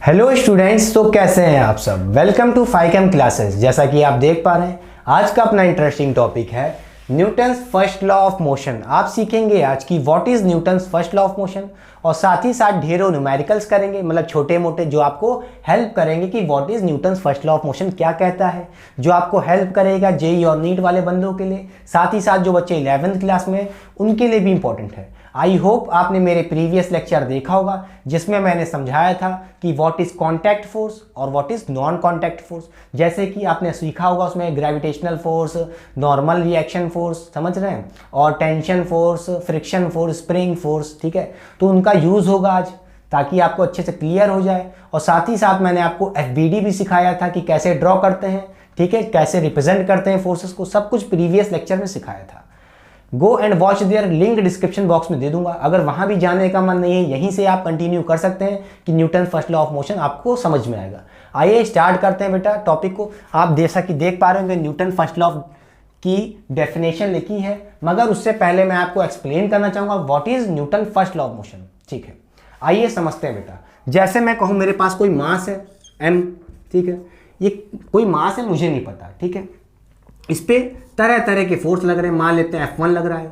Hello students, तो कैसे हैं आप सब। वेलकम टू फाइकेम क्लासेस। जैसा कि आप देख पा रहे हैं, आज का अपना इंटरेस्टिंग टॉपिक है Newton's first law of motion. आप सीखेंगे आज की what is Newton's first law of motion, और साथ ही साथ ढेरों न्यूमेरिकल्स करेंगे, मतलब छोटे मोटे जो आपको हेल्प करेंगे कि what is Newton's first law of motion क्या कहता है, जो आपको हेल्प करेगा जेईई और नीट वाले बंदों के लिए, साथ ही साथ जो बच्चे 11th क्लास में उनके लिए भी इंपॉर्टेंट है। आई होप आपने मेरे प्रीवियस लेक्चर देखा होगा जिसमें मैंने समझाया था कि व्हाट इज कांटेक्ट फोर्स और what is non contact force. जैसे कि आपने सीखा होगा उसमें gravitational force, normal reaction force, समझ रहे हैं, और tension force, friction force, spring force. ठीक है, तो उनका यूज होगा आज ताकि आपको अच्छे से क्लियर हो जाए। और साथ ही साथ मैंने आपको एफबीडी भी सिखाया था कि कैसे ड्रॉ करते हैं, ठीक है, कैसे रिप्रेजेंट करते हैं फोर्सेस को, सब कुछ प्रीवियस लेक्चर में सिखाया था। Go and watch there, link description box में दे दूंगा। अगर वहां भी जाने का मन नहीं है, यहीं से आप कंटिन्यू कर सकते हैं कि Newton first law of motion आपको समझ में आएगा। आइए स्टार्ट करते हैं बेटा टॉपिक को। आप जैसा कि देख पा रहे होंगे न्यूटन फर्स्ट लॉ की डेफिनेशन लिखी है, मगर उससे पहले मैं आपको एक्सप्लेन करना चाहूंगा what is Newton first law of motion. ठीक है, आइए समझते हैं बेटा। जैसे मैं कहूँ मेरे पास कोई मास है m, ठीक है, ये कोई मास है, मुझे नहीं पता, ठीक है, इस पे तरह तरह के फोर्स लग रहे हैं। मान लेते हैं F1 लग रहा है,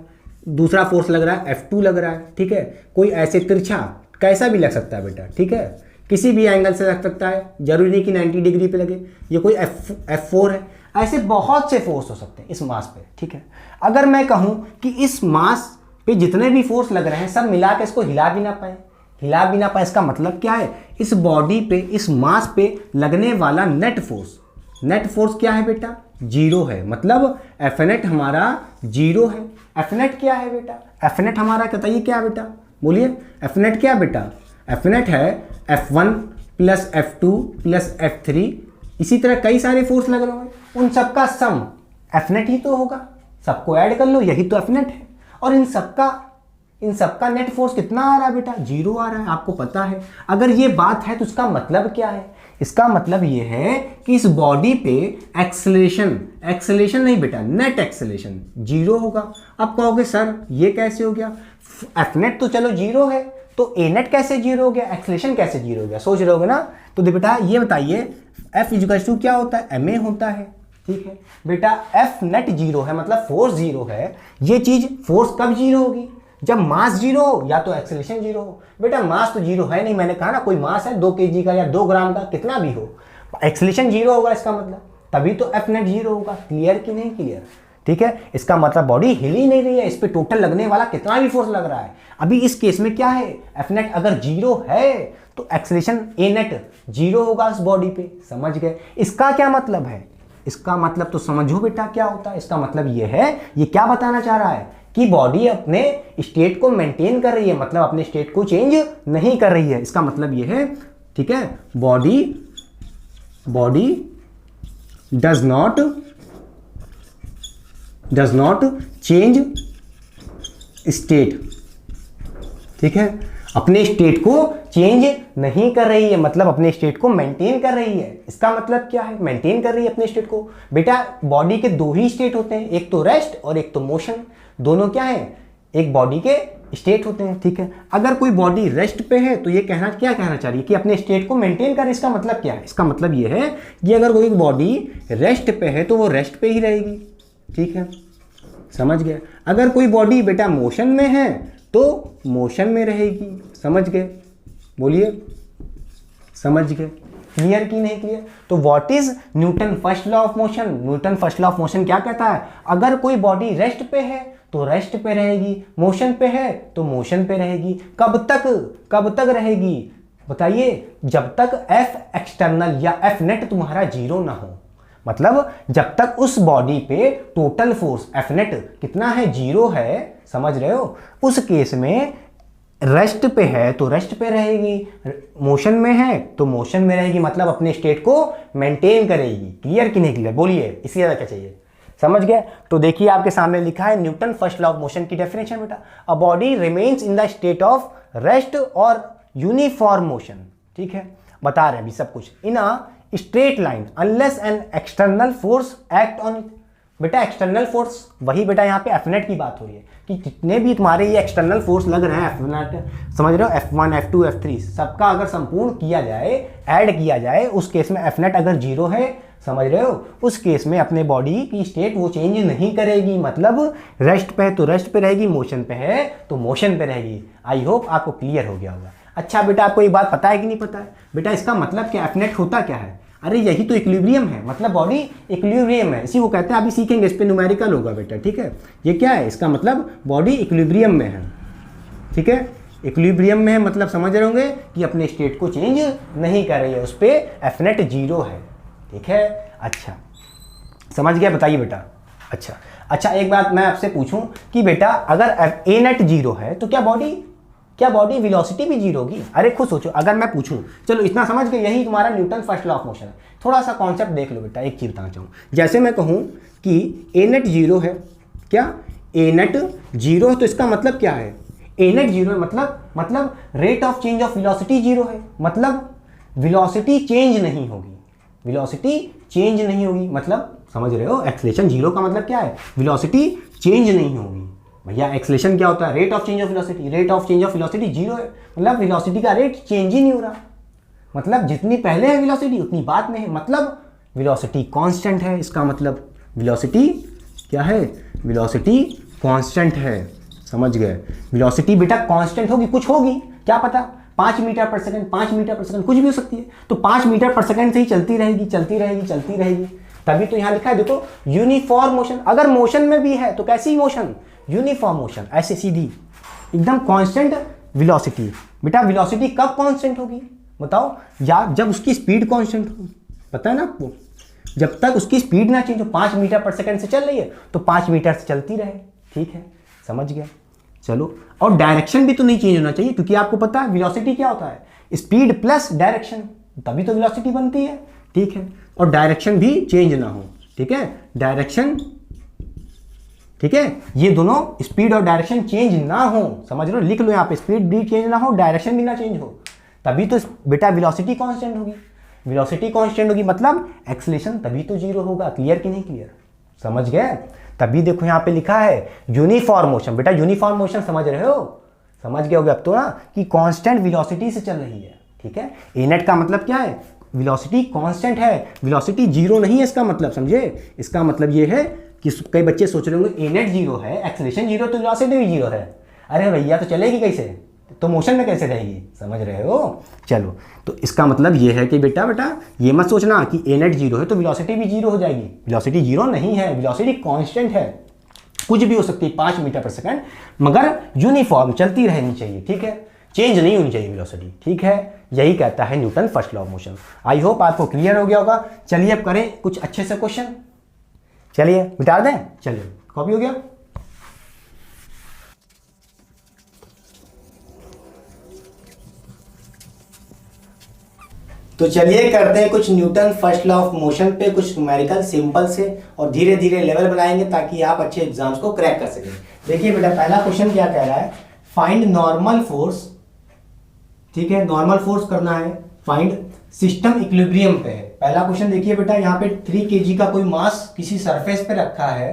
दूसरा फोर्स लग रहा है F2 लग रहा है, ठीक है, कोई ऐसे तिरछा कैसा भी लग सकता है बेटा, ठीक है, किसी भी एंगल से लग सकता है, जरूरी नहीं कि 90 डिग्री पे लगे। ये कोई F4 है, ऐसे बहुत से फोर्स हो सकते हैं इस मास पे। ठीक है, अगर मैं कहूं कि इस मास पे जितने भी फोर्स लग रहे हैं सब मिला के इसको हिला भी ना पाए, इसका मतलब क्या है, इस बॉडी पे, इस मास पे लगने वाला नेट फोर्स क्या है बेटा, जीरो है। मतलब एफनेट हमारा जीरो है। एफनेट क्या है बेटा, एफनेट हमारा बताइए क्या है बेटा, बोलिए एफनेट क्या है बेटा। एफनेट है F1 plus F2 plus F3, इसी तरह कई सारे फोर्स लग रहे हैं, उन सबका सम एफनेट ही तो होगा। सबको ऐड कर लो, यही तो एफनेट है। और इन सबका नेट फोर्स कितना आ रहा है बेटा, जीरो आ रहा है, आपको पता है। अगर ये बात है तो इसका मतलब क्या है, इसका मतलब ये है कि इस बॉडी पे एक्सेलेरेशन नहीं बेटा, नेट एक्सेलेरेशन जीरो होगा। अब कहोगे सर ये कैसे हो गया, एफनेट तो चलो जीरो है, तो ए नेट कैसे जीरो हो गया, एक्सेलेरेशन कैसे जीरो हो गया, सोच रहे होगे ना। तो बेटा ये बताइए एफ इक्वल टू क्या होता है, एम ए होता है। ठीक है बेटा, एफ नेट जीरो है मतलब फोर्स जीरो है। ये चीज फोर्स कब जीरो होगी, जब मास जीरो हो या तो एक्सेलेरेशन जीरो हो। बेटा मास तो जीरो है नहीं, मैंने कहा ना, कोई मास है 2 kg का या 2 ग्राम का, कितना भी हो, एक्सेलेरेशन जीरो होगा, इसका मतलब तभी तो एफ नेट जीरो होगा। क्लियर कि नहीं क्लियर, ठीक है, इसका मतलब बॉडी हिल ही नहीं रही है, इस पे टोटल लगने वाला कितना भी फोर्स लग रहा है। अभी इस केस में क्या है, एफ नेट अगर जीरो है तो एक्सेलेरेशन ए नेट जीरो होगा इस बॉडी पे, समझ गए। इसका क्या मतलब है, इसका मतलब तो समझो बेटा क्या होता है। इसका मतलब ये है, ये क्या बताना चाह रहा है कि बॉडी अपने स्टेट को मेंटेन कर रही है, मतलब अपने स्टेट को चेंज नहीं कर रही है। इसका मतलब ये है, ठीक है, body does not change state, ठीक है, अपने स्टेट को चेंज नहीं कर रही है, मतलब अपने स्टेट को मेंटेन कर रही है। इसका मतलब क्या है, मेंटेन कर रही है अपने स्टेट को। बेटा बॉडी के 2 ही स्टेट होते हैं, एक तो रेस्ट और एक तो मोशन। दोनों क्या है, एक बॉडी के स्टेट होते हैं। ठीक है, अगर कोई बॉडी रेस्ट पे है तो ये क्या कहना चाह रही है कि अपने स्टेट को मेंटेन करे। इसका मतलब क्या है, इसका मतलब ये है कि अगर कोई बॉडी रेस्ट पे है तो वो रेस्ट पे ही रहेगी। ठीक है, समझ गए। अगर कोई बॉडी बेटा मोशन में है तो मोशन में रहेगी, समझ गए, बोलिए समझ गए, क्लियर की नहीं क्लियर। तो what is Newton first law of motion, Newton first law of motion क्या कहता है, अगर कोई बॉडी रेस्ट पे है तो रेस्ट पे रहेगी, मोशन पे है तो मोशन पे रहेगी। कब तक रहेगी बताइए, जब तक एफ एक्सटर्नल या एफ नेट तुम्हारा जीरो ना हो। मतलब जब तक उस बॉडी पे टोटल फोर्स एफ नेट कितना है, जीरो है, समझ रहे हो। उस केस में रेस्ट पे है तो रेस्ट पे रहेगी, मोशन में है तो मोशन में रहेगी, मतलब अपने स्टेट को मेंटेन करेगी। क्लियर कि नहीं क्लियर, बोलिए इससे ज्यादा क्या चाहिए, समझ गए। तो देखिए आपके सामने लिखा है Newton first law of motion की डेफिनेशन बेटा, a body remains in the state of rest और यूनिफॉर्म मोशन। ठीक है, बता रहे हैं अभी सब कुछ, in a straight line unless an external force act on it. बेटा एक्सटर्नल फोर्स, वही बेटा यहाँ पे एफ नेट की बात हो रही है कि जितने भी तुम्हारे ये एक्सटर्नल फोर्स लग रहे हैं एफ नेट, समझ रहे हो, F1 F2 F3 सबका अगर संपूर्ण किया जाए, ऐड किया जाए, उस केस में एफ नेट अगर जीरो है, समझ रहे हो, उस केस में अपने बॉडी की स्टेट वो चेंज नहीं करेगी, मतलब रेस्ट पे है तो रेस्ट पे रहेगी, मोशन पे है तो मोशन पे रहेगी। आई होप आपको क्लियर हो गया होगा। अच्छा बेटा आपको एक बात पता है कि नहीं पता है? बेटा इसका मतलब क्या, एफ नेट होता क्या है? अरे यही तो इक्विलिब्रियम है, मतलब बॉडी इक्विलिब्रियम है, इसी को कहते हैं, अभी सीखेंगे, इस पे न्यूमेरिकल होगा बेटा, ठीक है। ये क्या है, इसका मतलब बॉडी इक्विलिब्रियम में है, ठीक है, इक्विलिब्रियम में है, मतलब समझ रहे होंगे कि अपने स्टेट को चेंज नहीं कर रही है, उस पर एफ नेट जीरो है, ठीक है। अच्छा समझ गया, बताइए बेटा। अच्छा एक बात मैं आपसे पूछूं कि बेटा अगर ए नेट जीरो है तो क्या बॉडी वेलोसिटी भी जीरो होगी? अरे खुद सोचो, अगर मैं पूछूं, चलो इतना समझ गए, यही तुम्हारा Newton first law of motion है। थोड़ा सा कॉन्सेप्ट देख लो बेटा, एक चीज बताना चाहूँ, जैसे मैं कहूँ कि ए नेट जीरो है, क्या ए नेट जीरो है, तो इसका मतलब क्या है, ए नेट जीरो है मतलब rate of change of velocity zero है, मतलब वेलोसिटी चेंज नहीं होगी, वेलोसिटी चेंज नहीं होगी, मतलब समझ रहे हो, एक्सेलरेशन जीरो का मतलब क्या है, वेलोसिटी चेंज नहीं होगी। भैया एक्सेलरेशन क्या होता है, rate of change of velocity, rate of change of velocity zero है, मतलब वेलोसिटी का रेट चेंज ही नहीं हो रहा, मतलब जितनी पहले है वेलोसिटी उतनी बाद में है, मतलब वेलोसिटी कांस्टेंट है। इसका मतलब वेलोसिटी क्या है, वेलोसिटी कांस्टेंट है, समझ गए। वेलोसिटी बेटा कांस्टेंट होगी, कुछ होगी, क्या पता 5 मीटर पर सेकंड, 5 मीटर पर सेकंड, कुछ भी हो सकती है, तो 5 मीटर पर सेकंड से ही चलती रहेगी, चलती रहेगी, चलती रहेगी, तभी तो यहाँ लिखा है देखो यूनिफॉर्म मोशन। अगर मोशन में भी है तो कैसी मोशन, यूनिफॉर्म मोशन, ऐसे सीधी एकदम कांस्टेंट वेलोसिटी। बेटा वेलोसिटी कब कांस्टेंट होगी बताओ, या जब उसकी स्पीड कांस्टेंट हो, पता है ना आपको, जब तक उसकी स्पीड ना चेंज हो, 5 मीटर पर सेकंड से चल रही है तो 5 मीटर से चलती रहे, ठीक है, समझ गया। चलो, और डायरेक्शन भी तो नहीं चेंज होना चाहिए, क्योंकि आपको पता है वेलोसिटी क्या होता है, स्पीड प्लस डायरेक्शन, तभी तो वेलोसिटी बनती है, ठीक है, और डायरेक्शन भी चेंज ना हो, ठीक है, डायरेक्शन, ठीक है, ये दोनों स्पीड और डायरेक्शन चेंज ना हो, समझ रहे हो, लिख लो यहाँ पे, स्पीड भी चेंज ना हो, डायरेक्शन भी ना चेंज हो, तभी तो बेटा वेलोसिटी कांस्टेंट होगी, वेलोसिटी कांस्टेंट होगी मतलब एक्सेलरेशन तभी तो जीरो होगा। क्लियर कि नहीं क्लियर, समझ गए। तभी देखो यहाँ पे लिखा है यूनिफॉर्म मोशन, बेटा यूनिफॉर्म मोशन समझ रहे हो, समझ गए होगे अब तो ना, कि कांस्टेंट वेलोसिटी से चल रही है, ठीक है। ए नेट का मतलब क्या है, वेलोसिटी कांस्टेंट है, वेलोसिटी जीरो नहीं है, इसका मतलब समझे, इसका मतलब ये है कि कई बच्चे सोच रहे होंगे ए नेट जीरो है, एक्सेलरेशन जीरो, तो वेलोसिटी भी जीरो है, अरे भैया तो चलेगी कैसे, तो मोशन में कैसे रहेगी, समझ रहे हो। चलो, तो इसका मतलब ये है कि बेटा ये मत सोचना कि ए नेट जीरो है तो वेलोसिटी भी जीरो हो जाएगी, वेलोसिटी जीरो नहीं है, वेलोसिटी कांस्टेंट है, कुछ भी हो सकती है 5 मीटर पर सेकंड, मगर यूनिफॉर्म चलती रहनी चाहिए, ठीक है, चेंज नहीं होनी चाहिए वेलोसिटी, ठीक है। यही कहता है Newton first law of motion. I hope आपको क्लियर हो गया होगा। चलिए अब करें कुछ अच्छे से क्वेश्चन, चलिए मिटा दें, चलिए कॉपी हो गया। तो चलिए करते हैं कुछ Newton first law of motion पे कुछ न्यूमेरिकल सिंपल से, और धीरे धीरे लेवल बनाएंगे ताकि आप अच्छे एग्जाम्स को क्रैक कर सकें। देखिए बेटा पहला क्वेश्चन क्या कह रहा है, फाइंड नॉर्मल फोर्स, ठीक है, नॉर्मल फोर्स करना है, फाइंड सिस्टम इक्विलिब्रियम पे है। पहला क्वेश्चन देखिए बेटा, यहाँ पे 3 kg का कोई मास किसी सरफेस पे रखा है,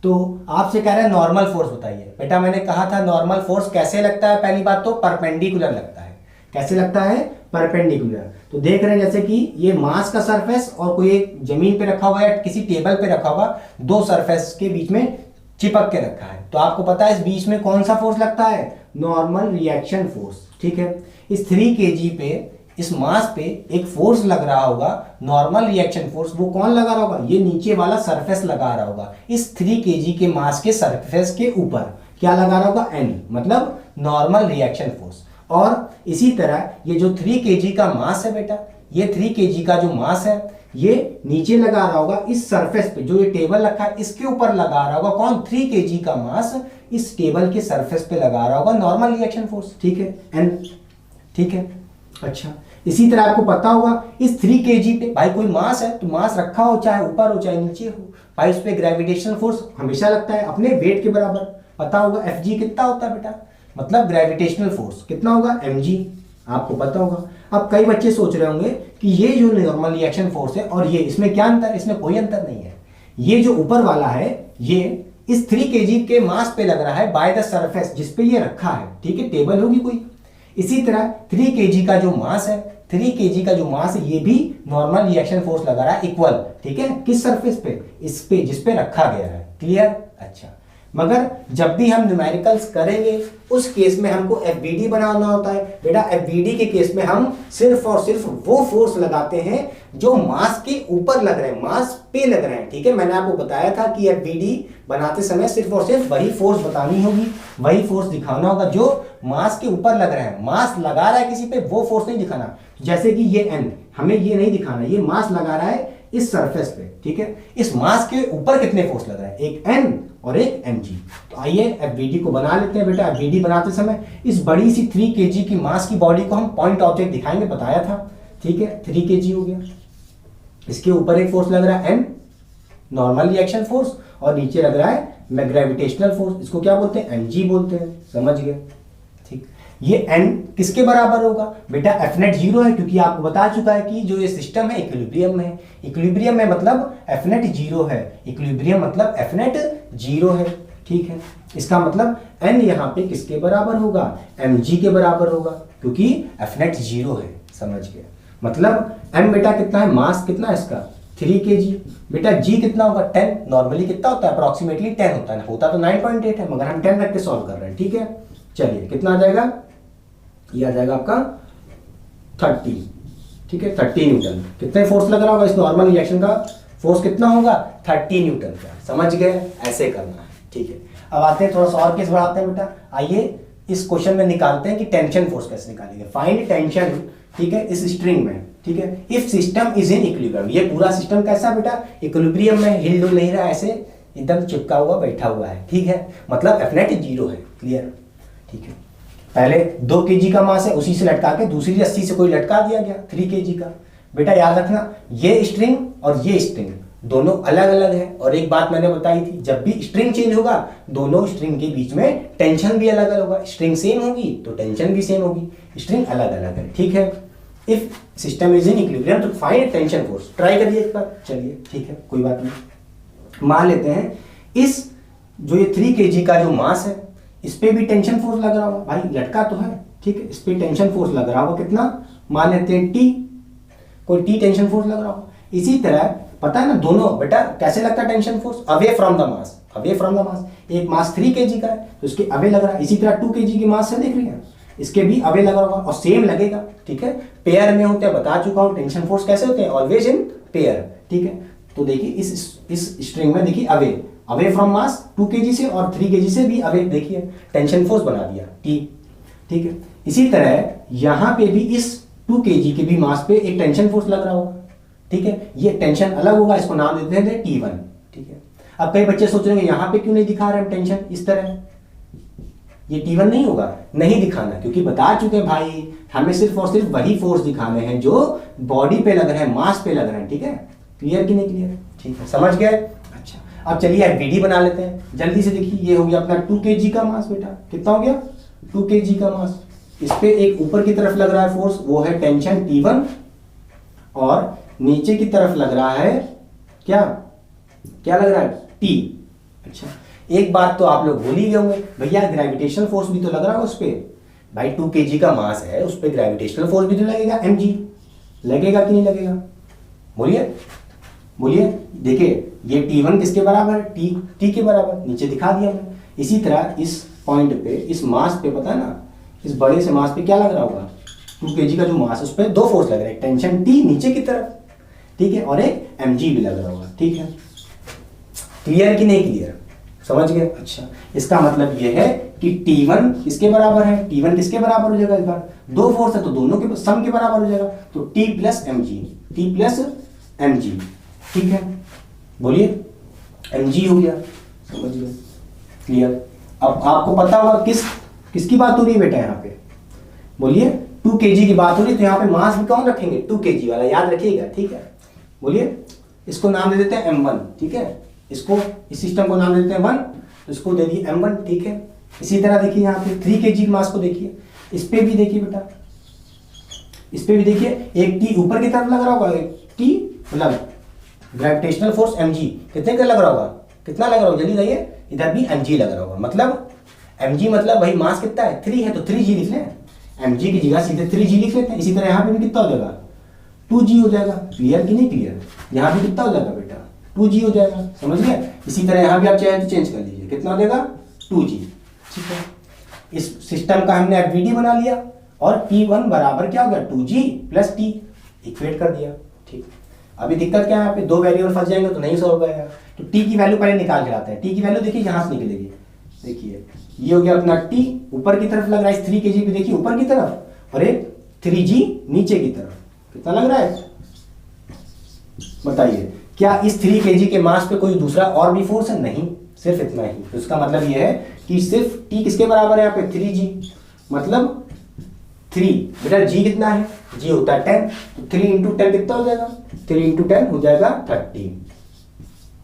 तो आपसे कह रहा है नॉर्मल फोर्स बताइए। बेटा मैंने कहा था नॉर्मल फोर्स कैसे लगता है, पहली बात तो परपेंडिकुलर लगता है। कैसे लगता है, परपेंडिकुलर। तो देख रहे हैं जैसे कि ये मास का सरफेस और कोई एक जमीन पे रखा हुआ है, किसी टेबल पे रखा हुआ, दो सरफेस के बीच में चिपक के रखा है, तो आपको पता है इस बीच में कौन सा फोर्स लगता है, नॉर्मल रिएक्शन फोर्स, ठीक है। इस 3 kg पे, इस मास पे एक फोर्स लग रहा होगा, नॉर्मल रिएक्शन फोर्स, वो कौन लगा रहा होगा, ये नीचे वाला सरफेस लगा रहा होगा, इस 3 kg के मास के सरफेस के ऊपर क्या लगा रहा होगा, N, मतलब नॉर्मल रिएक्शन फोर्स। और इसी तरह ये जो 3 kg का मास है बेटा, ये 3 kg का जो मास है, ये नीचे लगा रहा होगा इस सरफेस पे, जो ये टेबल रखा है इसके ऊपर लगा रहा होगा कौन, 3 kg का मास इस टेबल के सरफेस पे लगा रहा होगा नॉर्मल रिएक्शन फोर्स, ठीक है, N, ठीक है। अच्छा, इसी तरह आपको पता होगा इस 3 kg पे भाई कोई मास है, तो मास रखा हो चाहे ऊपर हो चाहे नीचे हो, भाई उस पे ग्रेविटेशनल फोर्स हमेशा लगता है अपने वेट के बराबर। पता होगा Fg कितना होता है बेटा, मतलब ग्रेविटेशनल फोर्स कितना होगा, mg, आपको पता होगा। अब कई बच्चे सोच रहे होंगे कि ये जो नॉर्मल रिएक्शन फोर्स है और ये, इसमें क्या अंतर है, इसमें कोई अंतर नहीं है। ये जो ऊपर वाला है ये इस 3 kg के मास पे लग रहा है बाय द सरफेस जिस पे ये रखा है, ठीक है, टेबल होगी कोई। इसी तरह 3 kg का जो मास है, 3 kg का जो मास है ये भी नॉर्मल रिएक्शन फोर्स लगा रहा है इक्वल, ठीक है, किस सरफेस पे, इस पे जिस पे रखा गया है। क्लियर? अच्छा, मगर जब भी हम न्यूमेरिकल्स करेंगे उस केस में हमको एफबीडी बनाना होता है। बेटा एफबीडी के केस में हम सिर्फ और सिर्फ वो फोर्स लगाते हैं जो मास के ऊपर लग रहे हैं, मास पे लग रहे हैं, ठीक है। मैंने आपको बताया था कि एफबीडी बनाते समय सिर्फ और सिर्फ वही फोर्स बतानी होगी, वही फोर्स दिखाना होगा जो मास के ऊपर लग रहा है। मास लगा रहा है किसी पे, वो फोर्स नहीं दिखाना। जैसे कि ये एन, हमें ये नहीं दिखाना, ये मास लगा रहा है इस सरफेस पे, ठीक है। इस मास के ऊपर कितने फोर्स लग रहा है, एक एन और एक एम जी। तो आइए एफबीडी को बना लेते हैं। बेटा एफबीडी बनाते समय इस बड़ी सी 3 kg की मास की बॉडी को हम पॉइंट ऑब्जेक्ट दिखाएंगे, बताया था, ठीक है। 3 kg हो गया, इसके ऊपर एक फोर्स लग रहा है एन, नॉर्मल रिएक्शन फोर्स, और नीचे लग रहा है ग्रेविटेशनल फोर्स, इसको क्या बोलते हैं, एम जी बोलते हैं। समझ गए? ठीक। ये n किसके बराबर होगा? बेटा एफ नेट 0 है, क्योंकि आपको बता चुका है कि जो ये सिस्टम है इक्विलिब्रियम में है। इक्विलिब्रियम में मतलब एफ नेट 0 है, इक्विलिब्रियम मतलब एफ नेट 0 है, ठीक है। इसका मतलब n यहाँ पे किसके बराबर होगा, mg के बराबर होगा, क्योंकि एफ नेट 0 है। समझ गए? मतलब m बेटा कितना है, मास कितना है इसका 3 kg। बेटा g कितना होगा 10, नॉर्मली कितना होता है, अप्रोक्सीमेटली 10 होता है, होता तो 9.8 है, मगर हम 10 रख के सॉल्व कर रहे हैं, ठीक है। चलिए कितना आ जाएगा, ये आ जाएगा आपका 30, ठीक है, 30 न्यूटन। कितने फोर्स लग रहा होगा, इस नॉर्मल रिएक्शन का फोर्स कितना होगा, 30 न्यूटन का। समझ गए? ऐसे करना है, ठीक है। अब आते हैं थोड़ा सा और केस बढ़ाते हैं बेटा। आइए इस क्वेश्चन में निकालते हैं कि टेंशन फोर्स कैसे निकालेंगे। फाइंड टेंशन, ठीक है, इस स्ट्रिंग में, ठीक है, if system is in equilibrium. ये पूरा सिस्टम कैसा बेटा, इक्विलिब्रियम में, हिल डुल नहीं रहा, ऐसे एकदम चिपका हुआ बैठा हुआ है, ठीक है। मतलब एफ नेट 0 है। क्लियर? ठीक है। पहले 2 kg का मास है, उसी से लटका के दूसरी रस्सी से कोई लटका दिया गया 3 kg का। बेटा याद रखना, ये स्ट्रिंग और ये स्ट्रिंग दोनों अलग अलग है। और एक बात मैंने बताई थी, जब भी स्ट्रिंग चेंज होगा दोनों स्ट्रिंग के बीच में टेंशन भी अलग अलग होगा। स्ट्रिंग सेम होगी तो टेंशन भी सेम होगी, स्ट्रिंग अलग अलग है, ठीक है। If system is in equilibrium तो फाइंड टेंशन फोर्स। ट्राई करिए एक बार, चलिए, ठीक है, कोई बात नहीं। मान लेते हैं इस जो ये 3 kg का जो मास है इस पे भी टेंशन फोर्स लग रहा होगा, भाई लटका तो है, ठीक है, इस पे टेंशन फोर्स लग रहा होगा, कितना मान लेते हैं T, कोई T टेंशन फोर्स लग रहा होगा। इसी तरह पता है ना, दोनों बेटा कैसे लगता है tension force, away from the mass, away from the mass. एक मास 3 kg का है तो इसके अवे लग रहा है। इसी तरह 2 kg की मास से देख रही है, इसके भी अवे लगा होगा और सेम लगेगा, ठीक है। पेयर में होते हैं, बता चुका हूं टेंशन फोर्स कैसे होते हैं, ऑलवेज इन पेयर, ठीक है। तो देखिए इस स्ट्रिंग में देखिए अवे फ्रॉम मास 2 kg से और 3 kg से भी अवे, देखिए टेंशन फोर्स बना दिया T, ठीक है। इसी तरह यहां पे भी इस 2 kg के भी मास पे एक टेंशन फोर्स लग रहा होगा, ठीक है। ये टेंशन अलग होगा, इसको नाम देते हैं T1, ठीक है। अब कई बच्चे सोच रहे हैं यहां पे क्यों नहीं दिखा रहे हम टेंशन इस तरह, ये T1 नहीं होगा, नहीं दिखाना, क्योंकि बता चुके हैं भाई हमें सिर्फ और सिर्फ वही फोर्स दिखाने हैं जो बॉडी पे लग रहे हैं, मास पे लग रहे हैं, ठीक है। क्लियर कि नहीं क्लियर? ठीक है, समझ गए? अच्छा, अब चलिए एफबीडी बना लेते हैं जल्दी से। देखिए ये हो गया अपना 2 kg का मास, बेटा कितना हो गया 2 kg का मास। इस पे एक ऊपर की तरफ लग रहा है फोर्स, वो है टेंशन T1, और नीचे की तरफ लग रहा है क्या क्या लग रहा है T। अच्छा, एक बात तो आप लोग भूल ही गए होंगे, भैया ग्रेविटेशनल फोर्स भी तो लग रहा है उस पे। भाई 2 kg का मास है, उस पे ग्रेविटेशनल फोर्स भी तो लगेगा, mg लगेगा कि नहीं लगेगा, बोलिए बोलिए। देखिए ये T1 किसके बराबर है, T के बराबर, नीचे दिखा दिया हमने। इसी तरह इस पॉइंट पे, इस मास पे, पता है ना, इस बड़े से मास पे क्या लग रहा होगा 2 kg का जो मास, उस पर 2 फोर्स लग रहे हैं, टेंशन T नीचे की तरफ, ठीक है, और एक mg भी लग रहा होगा, ठीक है। क्लियर कि नहीं क्लियर? समझ गए? अच्छा, इसका मतलब यह है कि T1 किसके बराबर है, T1 किसके बराबर हो जाएगा, इस बार 2 फोर्स है तो दोनों के सम के बराबर हो जाएगा, तो T प्लस mg, ठीक है। बोलिए mg हो गया, समझ गए? क्लियर? अब आपको पता होगा किसकी बात हो रही है बेटा, यहाँ पे बोलिए 2 kg की बात हो रही है, तो यहाँ पे मास भी कौन रखेंगे, 2 kg वाला, याद रखिएगा, ठीक है। बोलिए इसको नाम दे देते हैं m1, ठीक है, इसको, इस सिस्टम को नाम दे देते हैं 1, तो इसको दे दिए m1, ठीक है। इसी तरह देखिए यहाँ पे 3 kg की मास को देखिए, इस पे भी देखिए बेटा, इस पे भी देखिए, एक T ऊपर की तरफ लग रहा होगा, एक T मतलब ग्रेविटेशनल फोर्स mg कितने का लग रहा होगा, कितना लग रहा होगा, जल्दी बताइए। इधर भी mg लग रहा होगा, मतलब mg मतलब भाई मास कितना है, 3 है, तो 3g लिख लें, mg की जगह सीधे 3g लिख लेते हैं। इसी तरह यहाँ पे भी कितना हो जाएगा, 2g हो जाएगा। क्लियर कि नहीं क्लियर? यहाँ भी कितना हो जाएगा बेटा, 2g हो जाएगा, समझ गए। इसी तरह यहाँ भी आप चाहे तो चेंज कर लीजिए, कितना हो जाएगा, 2g। ठीक है, इस सिस्टम का हमने एफबीडी बना लिया और T1 बराबर क्या हो गया, 2g प्लस t, इक्वेट कर दिया। ठीक, अभी दिक्कत क्या है, यहाँ पे दो वेरिएबल फंस जाएंगे तो नहीं सॉल्व होगा। तो t की वैल्यू पहले निकाल के लाते हैं। t की वैल्यू देखिए यहाँ से निकलेगी, देखिए ये हो गया अपना t, ऊपर की तरफ लग रहा है इस 3 kg पे, देखिए ऊपर की तरफ, और एक 3g नीचे की तरफ, कितना लग रहा है बताइए। क्या इस 3 kg के मास पे कोई दूसरा और भी फोर्स है, नहीं, सिर्फ इतना ही। तो इसका मतलब ये है कि सिर्फ t किसके बराबर है यहाँ पे, 3g, मतलब 3 बेटा g कितना है, g होता है 10, तो 3 इंटू 10 कितना हो जाएगा, 3 इंटू 10 हो जाएगा 30।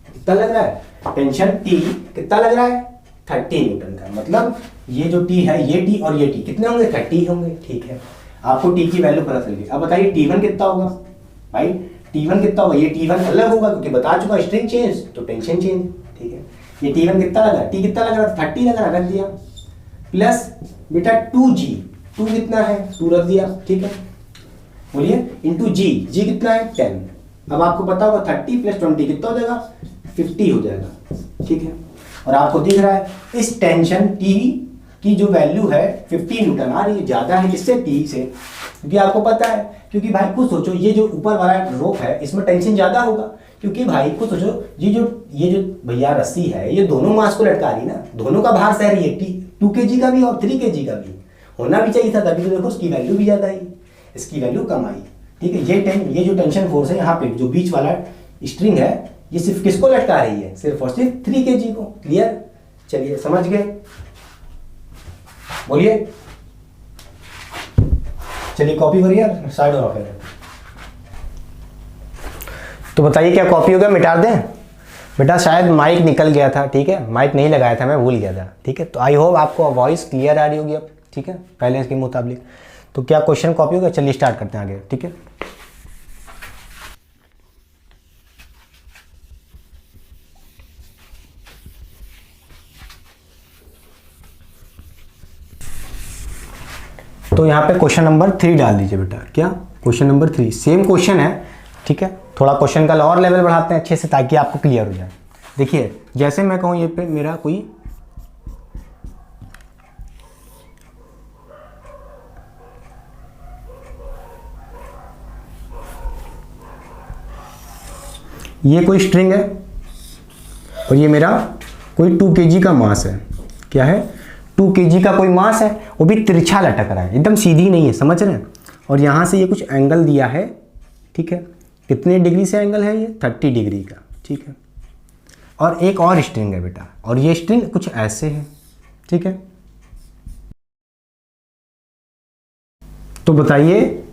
कितना लग रहा है टेंशन t, कितना लग रहा है 30 न्यूटन का, मतलब ये जो t है, ये t और ये t कितने होंगे, 30 होंगे। ठीक है, आपको t की वैल्यू पता चल गई। अब बताइए t1 कितना होगा, भाई t1 कितना होगा, ये t1 अलग होगा क्योंकि बता चुका स्ट्रिंग चेंज तो टेंशन चेंज। ठीक है, ये t1 कितना लगा, t कितना लग रहा, 30 लग रहा, रख दिया, प्लस बेटा 2g, 2 कितना है, 2 रख दिया। ठीक है, बोलिए इंटू g कितना है 10। अब आपको पता होगा 30 प्लस 20 कितना हो जाएगा, 50 हो जाएगा। ठीक है, और आपको दिख रहा है इस टेंशन t की जो वैल्यू है 50 न्यूटन आ रही है, ज्यादा है किससे, t से, क्योंकि आपको पता है, क्योंकि भाई कुछ सोचो, ये जो ऊपर वाला रोप है इसमें टेंशन ज्यादा होगा, क्योंकि भाई कुछ सोचो, ये जो भैया रस्सी है ये दोनों मास को लटका रही ना, दोनों का भार सह रही है, 2 kg का भी और 3 kg का भी होना भी चाहिए था, तभी तो देखो उसकी वैल्यू भी ज्यादा आई, इसकी वैल्यू कम आई। ठीक है, ये जो टेंशन फोर्स है यहाँ पे जो बीच वाला स्ट्रिंग है, ये सिर्फ किसको लटका रही है, सिर्फ और सिर्फ 3 kg को। क्लियर, चलिए समझ गए, बोलिए। चलिए कॉपी करिए, साइड ऑफ है, तो बताइए क्या कॉपी हो गया, मिटा दें बेटा। शायद माइक निकल गया था, ठीक है, माइक नहीं लगाया था, मैं भूल गया था। ठीक है, तो आई होप आपको वॉइस क्लियर आ रही होगी अब, ठीक है, पहले इसके मुताबिक। तो क्या क्वेश्चन कॉपी हो गया, चलिए स्टार्ट करते हैं आगे। ठीक है, तो यहाँ पे क्वेश्चन नंबर 3 डाल दीजिए बेटा। क्या क्वेश्चन नंबर 3, सेम क्वेश्चन है, ठीक है, थोड़ा क्वेश्चन का और लेवल बढ़ाते हैं अच्छे से ताकि आपको क्लियर हो जाए। देखिए जैसे मैं कहूँ ये पे मेरा कोई स्ट्रिंग है और ये मेरा कोई 2 kg का मास है। क्या है, 2 kg का कोई मास है, वो भी तिरछा लटक रहा है, एकदम सीधी नहीं है, समझ रहे हैं। और यहाँ से ये कुछ एंगल दिया है, ठीक है, कितने डिग्री से एंगल है, ये 30 डिग्री का। ठीक है, और एक और स्ट्रिंग है बेटा, और ये स्ट्रिंग कुछ ऐसे है। ठीक है, तो बताइए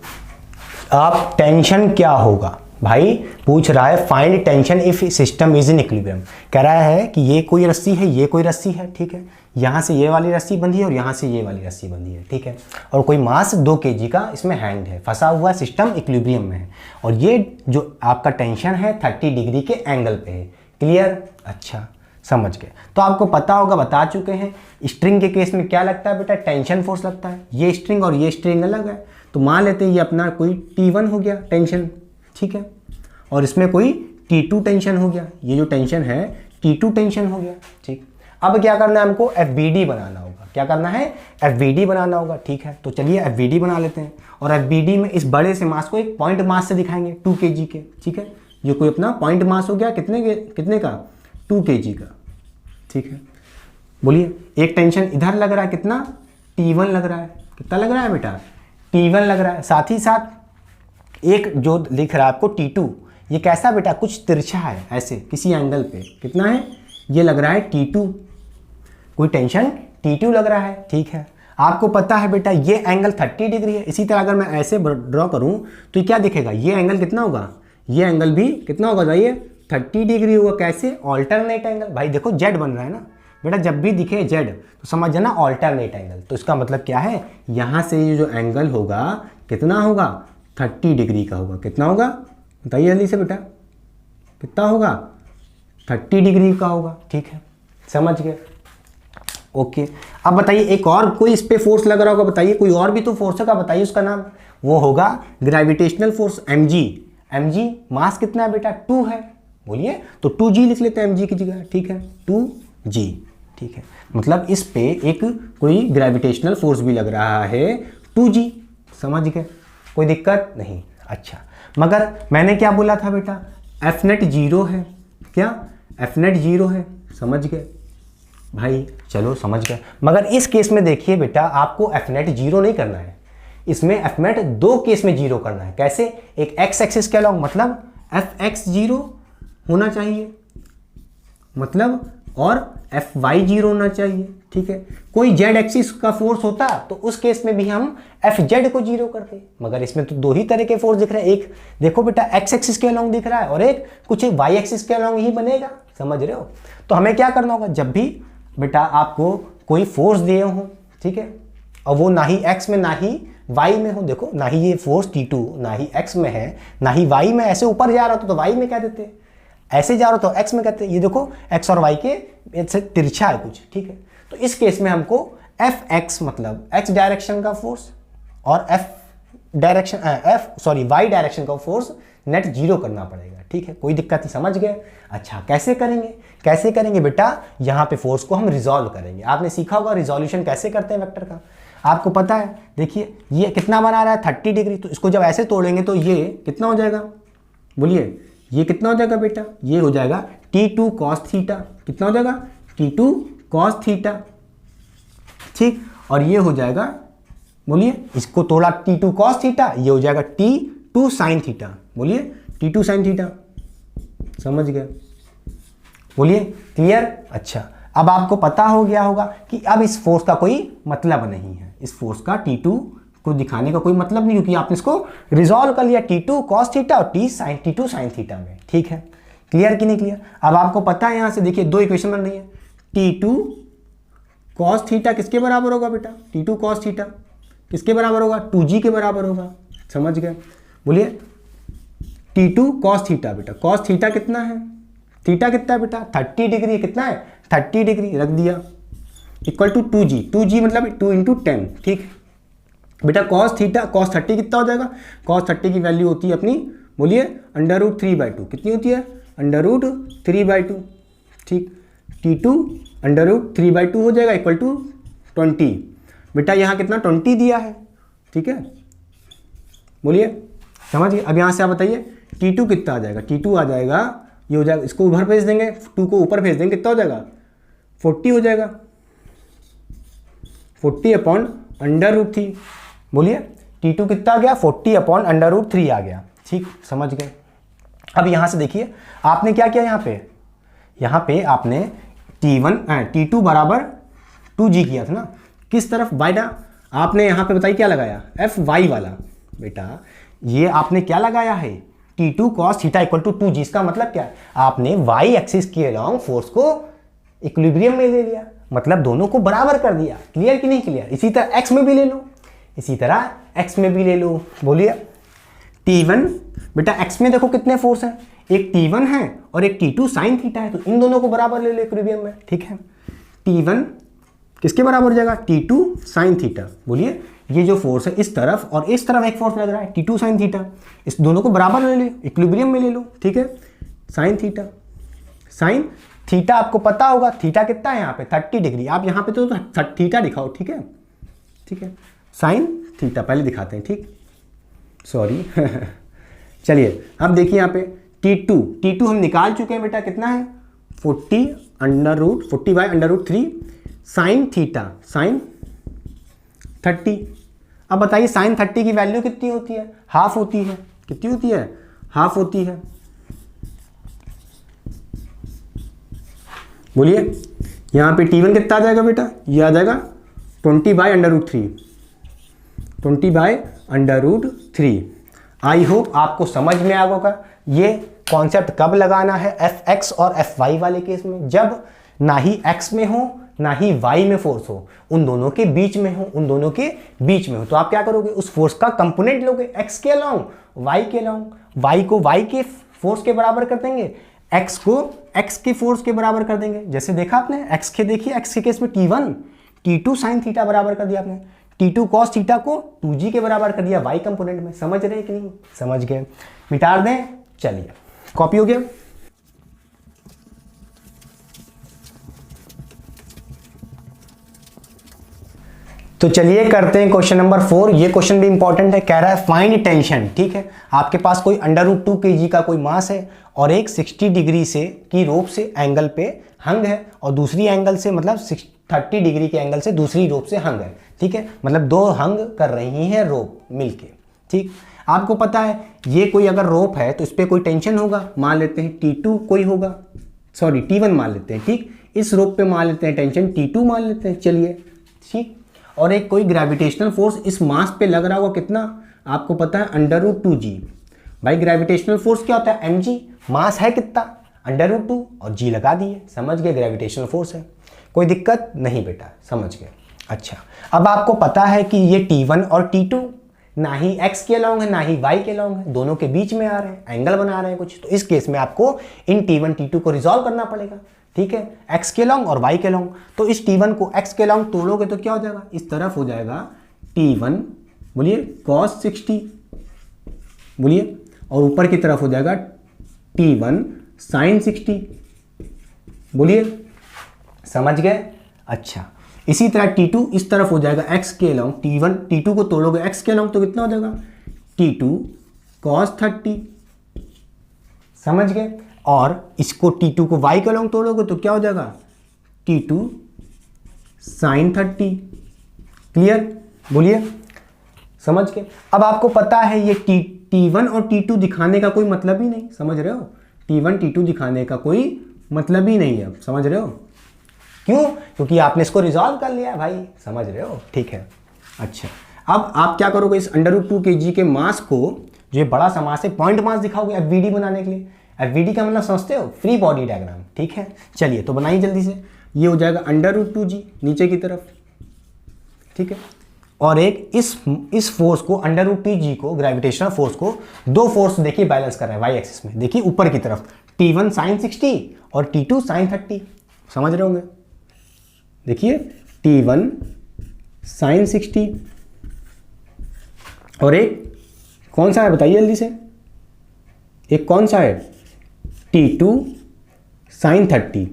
आप टेंशन क्या होगा। भाई पूछ रहा है find tension if system is in equilibrium. कह रहा है कि ये कोई रस्सी है, ये कोई रस्सी है, ठीक है, यहाँ से ये वाली रस्सी बंधी है और यहाँ से ये वाली रस्सी बंधी है, ठीक है, और कोई मास 2 kg का इसमें हैंग है, फंसा हुआ सिस्टम इक्विलिब्रियम में है, और ये जो आपका टेंशन है 30 डिग्री के एंगल पे है। क्लियर, अच्छा समझ गए। तो आपको पता होगा, बता चुके हैं, स्ट्रिंग के केस में क्या लगता है बेटा, टेंशन फोर्स लगता है। ये स्ट्रिंग और ये स्ट्रिंग अलग है, तो मान लेते हैं ये अपना कोई T1 हो गया टेंशन, ठीक है, और इसमें कोई T2 टेंशन हो गया, ये जो टेंशन है T2 टेंशन हो गया। ठीक, अब क्या करना है हमको, FBD बनाना होगा। क्या करना है, FBD बनाना होगा। ठीक है, तो चलिए FBD बना लेते हैं, और FBD में इस बड़े से मास को एक पॉइंट मास से दिखाएंगे 2 kg के। ठीक है, ये कोई अपना पॉइंट मास हो गया, कितने का, 2 kg का। ठीक है, बोलिए एक टेंशन इधर लग रहा है, कितना, T1 लग रहा है, कितना लग रहा है बेटा, T1 लग रहा है। साथ ही साथ एक जो लिख रहा है आपको T2, ये कैसा बेटा, कुछ तिरछा है ऐसे किसी एंगल पे, कितना है, ये लग रहा है T2, कोई टेंशन T2 लग रहा है। ठीक है, आपको पता है बेटा ये एंगल 30 डिग्री है। इसी तरह अगर मैं ऐसे ड्रॉ करूं तो क्या दिखेगा, ये एंगल कितना होगा, ये एंगल भी कितना होगा बताइए, 30 डिग्री होगा। कैसे, ऑल्टरनेट एंगल। भाई देखो जेड बन रहा है ना बेटा, जब भी दिखे जेड तो समझ जाना ऑल्टरनेट एंगल। तो इसका मतलब क्या है, यहाँ से ये जो एंगल होगा कितना होगा, 30 डिग्री का होगा। कितना होगा बताइए जल्दी से बेटा, कितना होगा, 30 डिग्री का होगा। ठीक है, समझ गए। ओके, अब बताइए एक और कोई इस पे फोर्स लग रहा होगा, बताइए कोई और भी तो फोर्स होगा, बताइए उसका नाम। वो होगा ग्रेविटेशनल फोर्स mg। mg मास कितना है बेटा, 2 है, बोलिए। तो 2g लिख लेते हैं mg की जगह। ठीक है, 2g। ठीक है, मतलब इस पे एक कोई ग्रेविटेशनल फोर्स भी लग रहा है 2g। समझ गए, कोई दिक्कत नहीं। अच्छा, मगर मैंने क्या बोला था बेटा, एफ नेट 0 है। क्या एफ नेट 0 है, समझ गए भाई, चलो समझ गए। मगर इस केस में देखिए बेटा, आपको एफ नेट 0 नहीं करना है, इसमें एफ नेट 2 केस में 0 करना है। कैसे, एक एक्स एक्सिस के अलॉन्ग, मतलब एफ एक्स 0 होना चाहिए, मतलब, और एफ वाई 0 होना चाहिए। ठीक है, कोई जेड एक्सिस का फोर्स होता तो उस केस में भी हम एफ जेड को 0 करते, मगर इसमें तो 2 ही तरह के फोर्स दिख रहे हैं। एक देखो बेटा एक्स एक्सिस के अलॉन्ग दिख रहा है, और एक कुछ वाई एक्सिस के अलॉन्ग ही बनेगा, समझ रहे हो। तो हमें क्या करना होगा, जब भी बेटा आपको कोई फोर्स दिए हो, ठीक है, और वो ना ही एक्स में ना ही वाई में हो, देखो ना ही ये फोर्स T2 ना ही एक्स में है ना ही वाई में, ऐसे ऊपर जा रहा हो तो वाई में कह देते, ऐसे जा रहा हो तो एक्स में कहते हैं। ये देखो एक्स और वाई के ऐसे तिरछा है कुछ। ठीक है, तो इस केस में हमको एफ एक्स मतलब एक्स डायरेक्शन का फोर्स और वाई डायरेक्शन का फोर्स नेट 0 करना पड़ेगा। ठीक है, कोई दिक्कत नहीं, समझ गए। अच्छा, कैसे करेंगे बेटा, यहाँ पे फोर्स को हम रिजॉल्व करेंगे। आपने सीखा होगा रिजोल्यूशन कैसे करते हैं वेक्टर का, आपको पता है। देखिए ये कितना बना रहा है, 30 डिग्री, तो इसको जब ऐसे तोड़ेंगे तो ये कितना हो जाएगा, बोलिए, ये कितना हो जाएगा बेटा, ये हो जाएगा T2 cos थीटा। कितना हो जाएगा, T2 cos थीटा। ठीक, और ये हो जाएगा, बोलिए, इसको तोड़ा T2 cos थीटा, ये हो जाएगा T2 sin थीटा। बोलिए, T2 sin थीटा, समझ गए, बोलिए, क्लियर। अच्छा, अब आपको पता हो गया होगा कि अब इस फोर्स का कोई मतलब नहीं है, इस फोर्स का T2 को दिखाने का कोई मतलब नहीं, क्योंकि आपने इसको रिजॉल्व कर लिया T2 cos थीटा और T2 sin थीटा में। ठीक है, क्लियर कि नहीं क्लियर। अब आपको पता है, यहां से देखिए 2 इक्वेशन बन रही है। T2 cos थीटा किसके बराबर होगा बेटा, T2 cos थीटा किसके बराबर होगा, 2g के बराबर होगा, समझ गए। बोलिए, T2 cos थीटा बेटा, cos थीटा कितना है, थीटा कितना है बेटा, 30 डिग्री, कितना है 30 डिग्री, रख दिया, इक्वल टू 2g मतलब 2 इंटू 10। ठीक बेटा, cos थीटा cos 30 कितना हो जाएगा, cos 30 की वैल्यू होती है अपनी, बोलिए, √3/2। कितनी होती है, √3/2। ठीक, T2 √3/2 हो जाएगा, इक्वल टू 20। बेटा यहाँ कितना 20 दिया है। ठीक है, बोलिए, समझिए। अब यहाँ से आप बताइए T2 कितना आ जाएगा, T2 आ जाएगा, ये हो जाएगा, इसको ऊपर भेज देंगे, 2 को ऊपर भेज देंगे, कितना हो जाएगा, 40 हो जाएगा, 40/√3। बोलिए, T2 कितना आ गया, 40/√3 आ गया। ठीक, समझ गए। अब यहाँ से देखिए आपने क्या किया, यहाँ पे आपने T2 बराबर 2g किया था ना, किस तरफ, बाइडा, आपने यहाँ पे बताइए क्या लगाया, एफ वाई वाला। बेटा ये आपने क्या लगाया है, T2 cos theta equal to 2g। इसका मतलब क्या है, आपने वाई एक्सिस के अलॉन्ग फोर्स को इक्विलिब्रियम में ले लिया, मतलब दोनों को बराबर कर दिया। क्लियर कि नहीं क्लियर। इसी तरह एक्स में भी ले लो, इसी तरह एक्स में भी ले लो। बोलिए, T1 बेटा एक्स में देखो कितने फोर्स हैं, एक T1 है और एक T2 sin थीटा है, तो इन दोनों को बराबर ले लो इक्विलिब्रियम में। ठीक है, T1 किसके बराबर हो जाएगा, T2 sin थीटा। बोलिए, ये जो फोर्स है इस तरफ और इस तरफ एक फोर्स लग रहा है T2 sin थीटा, इस दोनों को बराबर ले लो, इक्विलिब्रियम में ले लो। ठीक है, sin थीटा आपको पता होगा, थीटा कितना है यहाँ पे 30 डिग्री, आप यहाँ पे तो थीटा दिखाओ। ठीक है, ठीक है, sin थीटा पहले दिखाते हैं। ठीक, सॉरी चलिए अब देखिए यहाँ पे T2 हम निकाल चुके हैं बेटा, कितना है 40/√3 sin थीटा sin 30। अब बताइए sin 30 की वैल्यू कितनी होती है, हाफ होती है। कितनी होती है, हाफ होती है। बोलिए, यहाँ पे T1 कितना आ जाएगा बेटा, ये आ जाएगा 20/√3। आई होप आपको समझ में आ होगा ये कॉन्सेप्ट कब लगाना है, एफ एक्स और एफ वाई वाले केस में, जब ना ही एक्स में हो ना ही वाई में फोर्स हो, उन दोनों के बीच में हो, तो आप क्या करोगे, उस फोर्स का कंपोनेंट लोगे, एक्स के अलॉन्ग वाई के अलॉन्ग, वाई को वाई के फोर्स के बराबर कर देंगे, एक्स को एक्स के फोर्स के बराबर कर देंगे। जैसे देखा आपने एक्स के, देखिए एक्स के केस में T1 T2 साइन थीटा बराबर कर दिया आपने, T2 कॉस थीटा को 2g के बराबर कर दिया वाई कंपोनेंट में। समझ रहे हैं कि नहीं? समझ गए। मिटा दें, चलिए कॉपी हो गया। तो चलिए करते हैं क्वेश्चन नंबर 4। ये क्वेश्चन भी इंपॉर्टेंट है, कह रहा है फाइंड टेंशन। ठीक है, आपके पास कोई √2 kg का कोई मास है और एक 60 डिग्री से की रोप से एंगल पे हंग है और दूसरी एंगल से मतलब 30 डिग्री के एंगल से दूसरी रोप से हंग है। ठीक है, मतलब दो हंग कर रही हैं रोप मिलके। ठीक, आपको पता है ये कोई अगर रोप है तो इस पर कोई टेंशन होगा, मान लेते हैं T2 कोई होगा, सॉरी T1 मान लेते हैं। ठीक, इस रोप पे मान लेते हैं टेंशन T2 मान लेते हैं। चलिए ठीक, और एक कोई ग्रेविटेशनल फोर्स इस मास पे लग रहा होगा, कितना आपको पता है, √2g। भाई ग्रेविटेशनल फोर्स क्या होता है, mg। मास है कितना, √2 और g लगा दिए, समझ गए, ग्रेविटेशनल फोर्स है। कोई दिक्कत नहीं बेटा, समझ गए। अच्छा, अब आपको पता है कि ये T1 और T2 ना ही x के अलॉन्ग है ना ही y के अलॉन्ग है, दोनों के बीच में आ रहे हैं, एंगल बना रहे हैं कुछ। तो इस केस में आपको इन T1 T2 को रिजॉल्व करना पड़ेगा। ठीक है, x के लॉन्ग और y के लॉन्ग। तो इस T1 को x के लॉन्ग तोड़ोगे तो क्या हो जाएगा, इस तरफ हो जाएगा T1 बोलिए cos 60 बोलिए, और ऊपर की तरफ हो जाएगा T1 sin 60 बोलिए, समझ गए। अच्छा, इसी तरह T2 इस तरफ हो जाएगा x के लॉन्ग, T1 T2 को तोड़ोगे x के लॉन्ग तो कितना हो जाएगा, T2 cos 30, समझ गए। और इसको T2 को y के लॉन्ग तोड़ोगे तो क्या हो जाएगा, T2 sin 30। क्लियर, बोलिए, समझ के। अब आपको पता है ये T1 और T2 दिखाने का कोई मतलब ही नहीं, समझ रहे हो, T1 T2 दिखाने का कोई मतलब ही नहीं है, अब समझ रहे हो क्यों, क्योंकि आपने इसको रिजॉल्व कर लिया भाई, समझ रहे हो। ठीक है, अच्छा, अब आप क्या करोगे, इस √2 kg के मास को, जो ये बड़ा सा मास है, पॉइंट मास दिखाओगे FVD बनाने के लिए। FVD का मतलब समझते हो, फ्री बॉडी डायग्राम। ठीक है, चलिए तो बनाइए जल्दी से। ये हो जाएगा √2g नीचे की तरफ। ठीक है, और एक इस फोर्स को √2g को, ग्रेविटेशनल फोर्स को, दो फोर्स देखिए बैलेंस कर रहे हैं वाई एक्सिस में। देखिए ऊपर की तरफ T1 sin 60 और T2 sin 30, समझ रहे होंगे। देखिए T1 sin 60 और एक कौन सा है बताइए जल्दी से, एक कौन सा है, T2 sin 30।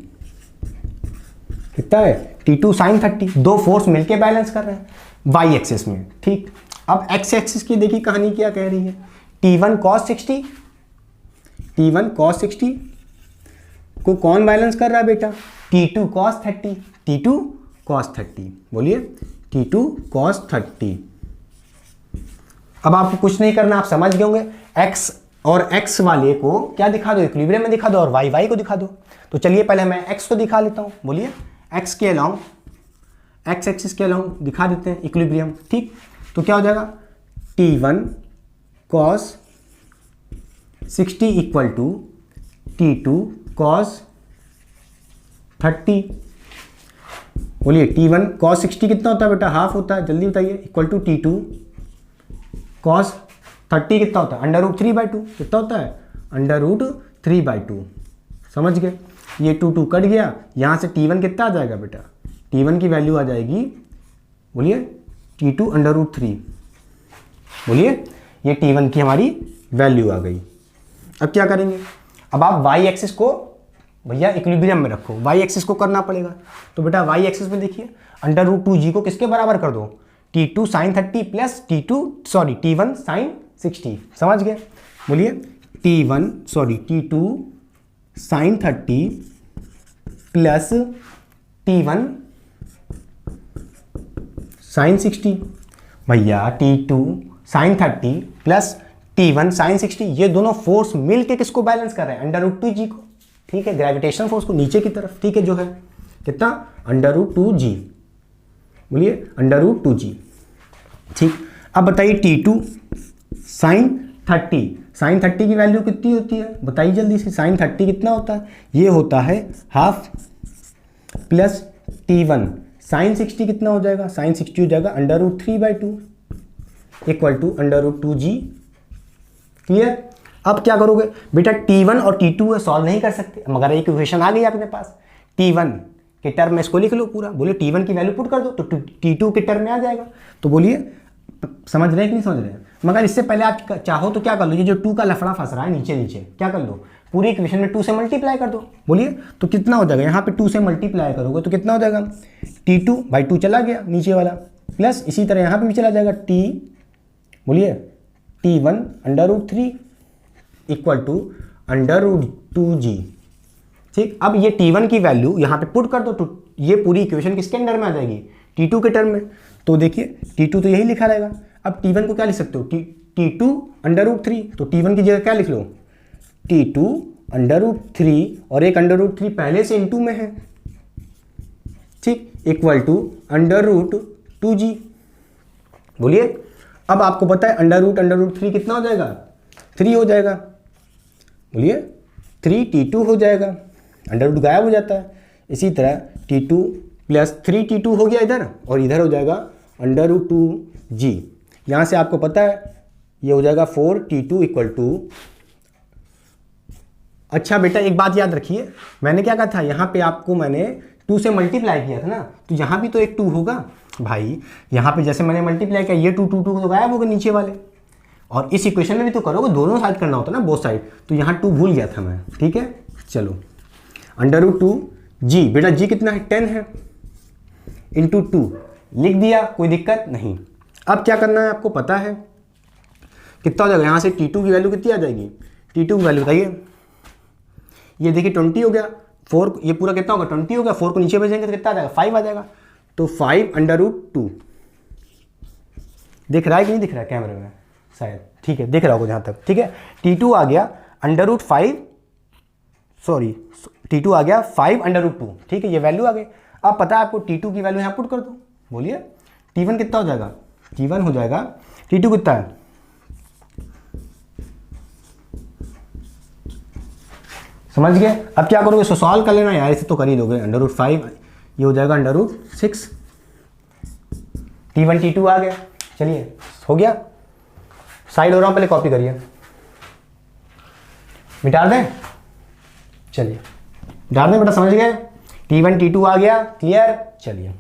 कितना है, T2 sin 30। दो फोर्स मिलके बैलेंस कर रहे हैं वाई एक्सिस में। ठीक, अब एक्स एक्सिस की देखिए कहानी क्या कह रही है, T1 cos 60, T1 cos 60 को कौन बैलेंस कर रहा है बेटा, T2 cos 30, T2 cos 30, बोलिए T2 cos 30। अब आपको कुछ नहीं करना, आप समझ गए होंगे। x और x वाले को क्या दिखा दो, इक्विलिब्रियम में दिखा दो, और y को दिखा दो। तो चलिए पहले मैं x को दिखा लेता हूं, बोलिए x के अलॉन्ग, x एक्सिस के अलॉन्ग दिखा देते हैं इक्विलिब्रियम। ठीक, तो क्या हो जाएगा, T1 cos 60 equal to T2 cos 30। बोलिए T1 cos 60 कितना होता है बेटा, हाफ होता है, जल्दी बताइए, इक्वल टू T2 cos 30 कितना होता है, √3/2 कितना होता है, √3/2। समझ गए, ये 2 कट गया, यहाँ से T1 कितना आ जाएगा बेटा, T1 की वैल्यू आ जाएगी, बोलिए T2 √3। बोलिए ये T1 की हमारी वैल्यू आ गई। अब क्या करेंगे, अब आप y एक्सिस को भैया इक्विलिब्रियम में रखो, y एक्सिस को करना पड़ेगा। तो बेटा y एक्सिस में देखिए √2g को किसके बराबर कर दो, T2 sin 30 plus T1 sin 60। समझ गए, बोलिए T2 sin 30 plus T1 sin 60। भैया T2 sin 30 plus T1 sin 60, ये दोनों फोर्स मिलके किसको बैलेंस कर रहे हैं, √2g को। ठीक है, ग्रेविटेशनल फोर्स को नीचे की तरफ। ठीक है, जो है कितना, √2g, बोलिए √2g। ठीक, अब बताइए T2 sin 30 की वैल्यू कितनी होती है, बताइए जल्दी से, sin 30 कितना होता है, ये होता है हाफ, प्लस T1 sin 60 कितना हो जाएगा, sin 60 हो जाएगा √3/2 इक्वल टू √2g। क्लियर। अब क्या करोगे बेटा, T1 और T2 है, सॉल्व नहीं कर सकते, मगर एक इक्वेशन आ गई अपने पास, T1 के टर्म में इसको लिख लो पूरा, बोलिए T1 की वैल्यू पुट कर दो तो T2 के टर्म में आ जाएगा। तो बोलिए समझ रहे हैं कि नहीं समझ रहे हैं? मगर इससे पहले आप चाहो तो क्या कर लो, ये जो 2 का लफड़ा फंस रहा है नीचे नीचे, क्या कर लो, पूरी इक्वेशन में 2 से मल्टीप्लाई कर दो। बोलिए तो कितना हो जाएगा, यहाँ पे 2 से मल्टीप्लाई करोगे तो कितना हो जाएगा, T2 भाई 2 चला गया नीचे वाला, प्लस इसी तरह यहाँ पे भी चला जाएगा बोलिए T1 √3 इक्वल टू √2g। ठीक, अब ये T1 की वैल्यू यहाँ पे पुट कर दो तो ये पूरी इक्वेशन किसके अंडर में आ जाएगी, T2 के टर्म में। तो देखिए T2 तो यही लिखा रहेगा। अब T1 को क्या लिख सकते हो, T2 √3, तो T1 की जगह क्या लिख लो, T2 √3 और एक √3 पहले से इनटू में है, ठीक, इक्वल टू √2g। बोलिए अब आपको पता है √3 कितना हो जाएगा, 3 हो जाएगा। बोलिए 3 T2 हो जाएगा, √ गायब हो जाता है। इसी तरह T2 प्लस 3 T2 हो गया इधर, और इधर हो जाएगा √2g। यहाँ से आपको पता है ये हो जाएगा 4 T2 इक्वल टू, अच्छा बेटा एक बात याद रखिए, मैंने क्या कहा था, यहाँ पे आपको मैंने 2 से मल्टीप्लाई किया था ना, तो यहाँ भी तो एक 2 होगा भाई, यहाँ पे जैसे मैंने मल्टीप्लाई किया ये 2 तो गायब हो गए नीचे वाले, और इस इक्वेशन में भी तो करोगे, दोनों साइड करना होता है ना, बोथ साइड, तो यहाँ 2 भूल गया था मैं, ठीक है। चलो √2g, बेटा g कितना है, 10 है, इंटू 2 लिख दिया, कोई दिक्कत नहीं। अब क्या करना है आपको पता है कितना हो जाएगा, यहाँ से T2 की वैल्यू कितनी आ जाएगी, T2 की वैल्यू बताइए, ये देखिए 20 हो गया, 4 ये पूरा कितना होगा 20 हो गया, 4 को नीचे भेजेंगे तो कितना आ जाएगा, 5 आ जाएगा, तो 5 √2 दिख रहा है कि नहीं दिख रहा है कैमरे में, शायद ठीक है दिख रहा होगा जहाँ तक, ठीक है। T2 आ गया √5, सॉरी T2 आ गया 5 √2, ठीक है, ये वैल्यू आ गई। अब पता है आपको T2 की वैल्यू यहाँ पुट कर दो, बोलिए T1 कितना हो जाएगा, T1 हो जाएगा, T2 कितना है, समझ गए। अब क्या करोगे, इसको सॉल्व कर लेना यार, इसे तो कर ही दोगे, √5 ये हो जाएगा √6, T1 T2 आ गया, चलिए हो गया, साइड हो रहा हूँ, पहले कॉपी करिए, मिटा दें, चलिए मिटा दें बेटा, समझ गए, T1 T2 आ गया, क्लियर। चलिए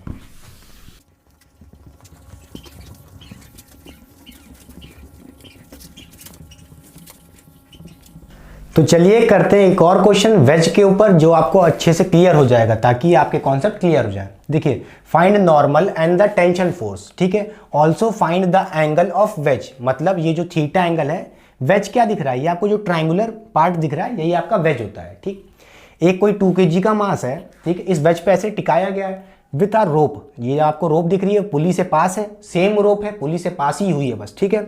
तो चलिए करते हैं एक और क्वेश्चन वेज के ऊपर, जो आपको अच्छे से क्लियर हो जाएगा, ताकि आपके कॉन्सेप्ट क्लियर हो जाए। देखिए find normal and the tension force, ठीक है, also find the angle of ways, मतलब ये जो थीटा एंगल है, वेज क्या दिख रहा है, ये आपको जो ट्रायंगुलर पार्ट दिख रहा है यही आपका वेज होता है, ठीक। एक कोई 2 kg का मास है, ठीक, इस वेज पे ऐसे टिकाया गया है विथ आ रोप, ये आपको रोप दिख रही है, पुली से पास है, सेम रोप है, पुली से पास ही हुई है बस, ठीक है।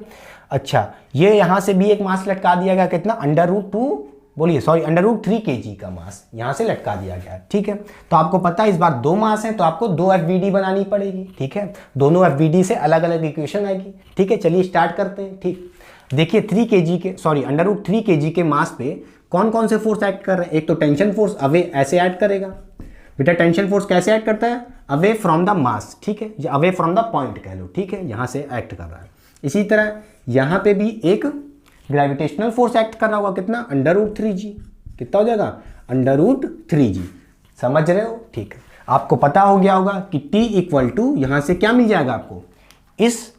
अच्छा ये यहाँ से भी एक मास लटका दिया गया, कितना, √2, बोलिए सॉरी √3 kg का मास यहाँ से लटका दिया गया, ठीक है। तो आपको पता है इस बार 2 मास हैं, तो आपको 2 FBD बनानी पड़ेगी, ठीक है, दोनों FBD से अलग अलग इक्वेशन आएगी, ठीक है। चलिए स्टार्ट करते हैं, ठीक। देखिए 3 kg के, सॉरी √3 kg के मास पे कौन कौन से फोर्स एक्ट कर रहे हैं, एक तो टेंशन फोर्स अवे ऐसे ऐड करेगा, बेटा टेंशन फोर्स कैसे ऐड करता है, अवे फ्रॉम द मास, ठीक है, अवे फ्रॉम द पॉइंट कह लो, ठीक है, यहाँ से एक्ट कर रहा है। इसी तरह यहाँ पे भी एक ग्रेविटेशनल फोर्स एक्ट कर रहा होगा, कितना, √3g, कितना हो जाएगा, √3g, समझ रहे हो, ठीक है। आपको पता हो गया होगा कि T इक्वल टू यहाँ से क्या मिल जाएगा आपको, इस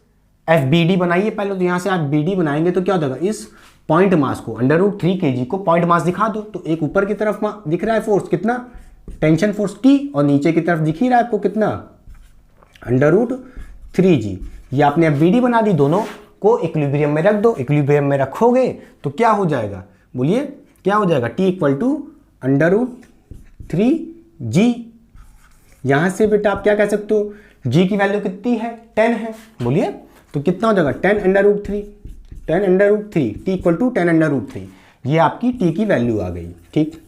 FBD बनाइए पहले, तो यहाँ से आप BD बनाएंगे तो क्या हो जाएगा, इस पॉइंट मास को, √3 kg को पॉइंट मास दिखा दो, तो एक ऊपर की तरफ दिख रहा है फोर्स कितना, टेंशन फोर्स T, और नीचे की तरफ दिख ही रहा है आपको कितना, √3g। ये आपने FBD बना दी, दोनों को इक्विलिब्रियम में रख दो, इक्विलिब्रियम में रखोगे तो क्या हो जाएगा, बोलिए क्या हो जाएगा, T इक्वल टू √3g। यहां से बेटा आप क्या कह सकते हो, g की वैल्यू कितनी है, 10 है, बोलिए तो कितना हो जाएगा, 10 √3, T इक्वल टू 10 √3, ये आपकी T की वैल्यू आ गई, ठीक।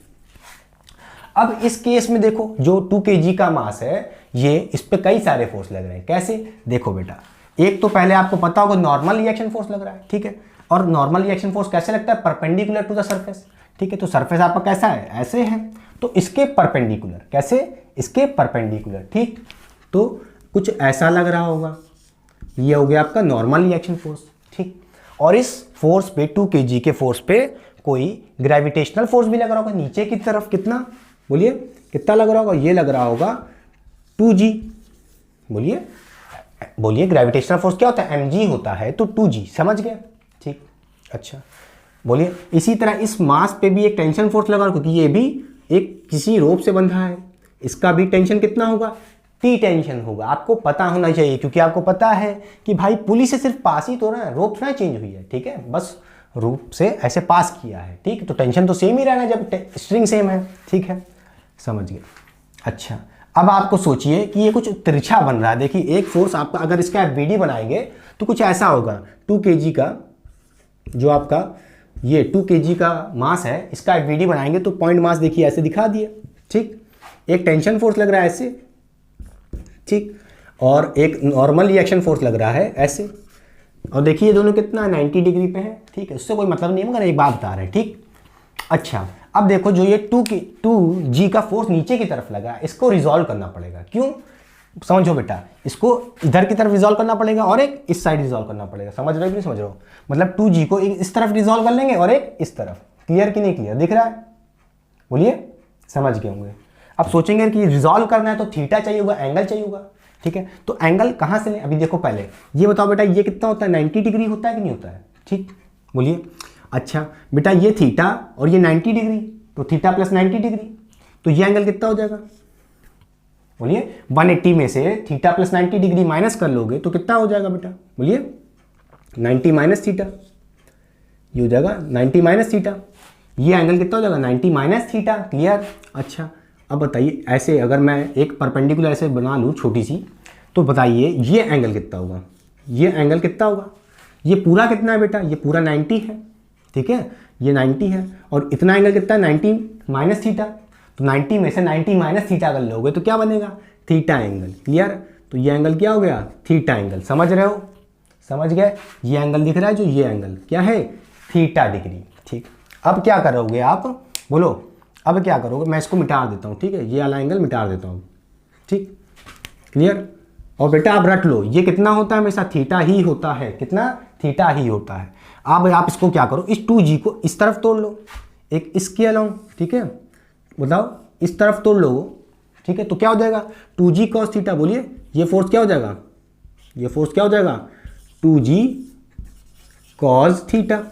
अब इस केस में देखो जो 2 kg का मास है, ये इस पे कई सारे फोर्स लग रहे हैं, कैसे, देखो बेटा, एक तो पहले आपको पता होगा नॉर्मल रिएक्शन फोर्स लग रहा है, ठीक है, और नॉर्मल रिएक्शन फोर्स कैसे लगता है, परपेंडिकुलर टू द सरफेस, ठीक है, तो सरफेस आपका कैसा है, ऐसे है, तो इसके परपेंडिकुलर, कैसे, इसके परपेंडिकुलर, ठीक, तो कुछ ऐसा लग रहा होगा, ये हो गया आपका नॉर्मल रिएक्शन फोर्स, ठीक। और इस फोर्स पे 2 kg के फोर्स पे कोई ग्रेविटेशनल फोर्स भी लग रहा होगा नीचे की तरफ। कितना बोलिए, कितना लग रहा होगा? ये लग रहा होगा 2g। बोलिए बोलिए, ग्रेविटेशनल फोर्स क्या होता है? mg होता है, तो 2g। समझ गए? ठीक, अच्छा बोलिए। इसी तरह इस मास पे भी एक टेंशन फोर्स लगा क्योंकि ये भी एक किसी रोप से बंधा है। इसका भी टेंशन कितना होगा? T टेंशन होगा। आपको पता होना चाहिए क्योंकि आपको पता है कि भाई पुली से सिर्फ पास ही तो रहा है, रोप थोड़ा चेंज हुई है। ठीक है, बस रूप से ऐसे पास किया है। ठीक, तो टेंशन तो सेम ही रहना जब स्ट्रिंग सेम है। ठीक है, समझ गए? अच्छा, अब आपको सोचिए कि ये कुछ तिरछा बन रहा है। देखिए एक फोर्स आपका, अगर इसका FBD बनाएंगे तो कुछ ऐसा होगा। 2 kg का जो आपका ये 2 kg का मास है, इसका FBD बनाएंगे तो पॉइंट मास देखिए ऐसे दिखा दिए। ठीक, एक टेंशन फोर्स लग रहा है ऐसे, ठीक, और एक नॉर्मल रिएक्शन फोर्स लग रहा है ऐसे। और देखिए ये दोनों कितना 90 डिग्री पे है। ठीक है, उससे कोई मतलब नहीं, मगर एक बात बता रहे हैं। ठीक, अच्छा अब देखो जो ये 2g का फोर्स नीचे की तरफ लगा, इसको रिजॉल्व करना पड़ेगा। क्यों? समझो बेटा, इसको इधर की तरफ रिजॉल्व करना पड़ेगा और एक इस साइड रिजॉल्व करना पड़ेगा। समझ रहे हो कि नहीं समझ रहे हो? मतलब 2g को एक इस तरफ रिजॉल्व कर लेंगे और एक इस तरफ। क्लियर कि नहीं क्लियर? दिख रहा है? बोलिए, समझ गए होंगे। अब सोचेंगे कि रिजॉल्व करना है तो थीटा चाहिए होगा, एंगल चाहिए होगा। ठीक है, तो एंगल कहाँ से लें? अभी देखो पहले ये बताओ बेटा, ये कितना होता है? 90 डिग्री होता है कि नहीं होता है? ठीक, बोलिए। अच्छा बेटा, ये थीटा और ये 90 डिग्री, तो थीटा प्लस 90 डिग्री, तो ये एंगल कितना हो जाएगा? बोलिए, 180 में से थीटा प्लस 90 डिग्री माइनस कर लोगे तो कितना हो जाएगा बेटा? बोलिए, 90 माइनस थीटा। ये हो जाएगा 90 माइनस थीटा। ये एंगल कितना हो जाएगा? 90 माइनस थीटा। क्लियर? अच्छा अब बताइए, ऐसे अगर मैं एक परपेंडिकुलर ऐसे बना लूँ छोटी सी, तो बताइए ये एंगल कितना होगा? ये एंगल कितना होगा? ये पूरा कितना है बेटा? ये पूरा 90 है। ठीक है, ये 90 है और इतना एंगल कितना है? 90 माइनस थीटा। तो 90 में से 90 माइनस थीटा कर लोगे तो क्या बनेगा? Theta angle. क्लियर? तो ये एंगल क्या हो गया? Theta angle. समझ रहे हो? समझ गए? ये एंगल दिख रहा है जो, ये एंगल क्या है? Theta degree. ठीक, अब क्या करोगे आप? बोलो, अब क्या करोगे? मैं इसको मिटा देता हूँ। ठीक है, ये वाला एंगल मिटा देता हूँ। ठीक, क्लियर? और बेटा आप रट लो, ये कितना होता है? हमेशा थीटा ही होता है। कितना? थीटा ही होता है। अब आप इसको क्या करो, इस 2g को इस तरफ तोड़ लो, एक इसके अलाउंग। ठीक है, बताओ, इस तरफ तोड़ लो। ठीक है, तो क्या हो जाएगा? 2g cos theta. बोलिए, ये फोर्स क्या हो जाएगा? ये फोर्स क्या हो जाएगा? 2g cos theta.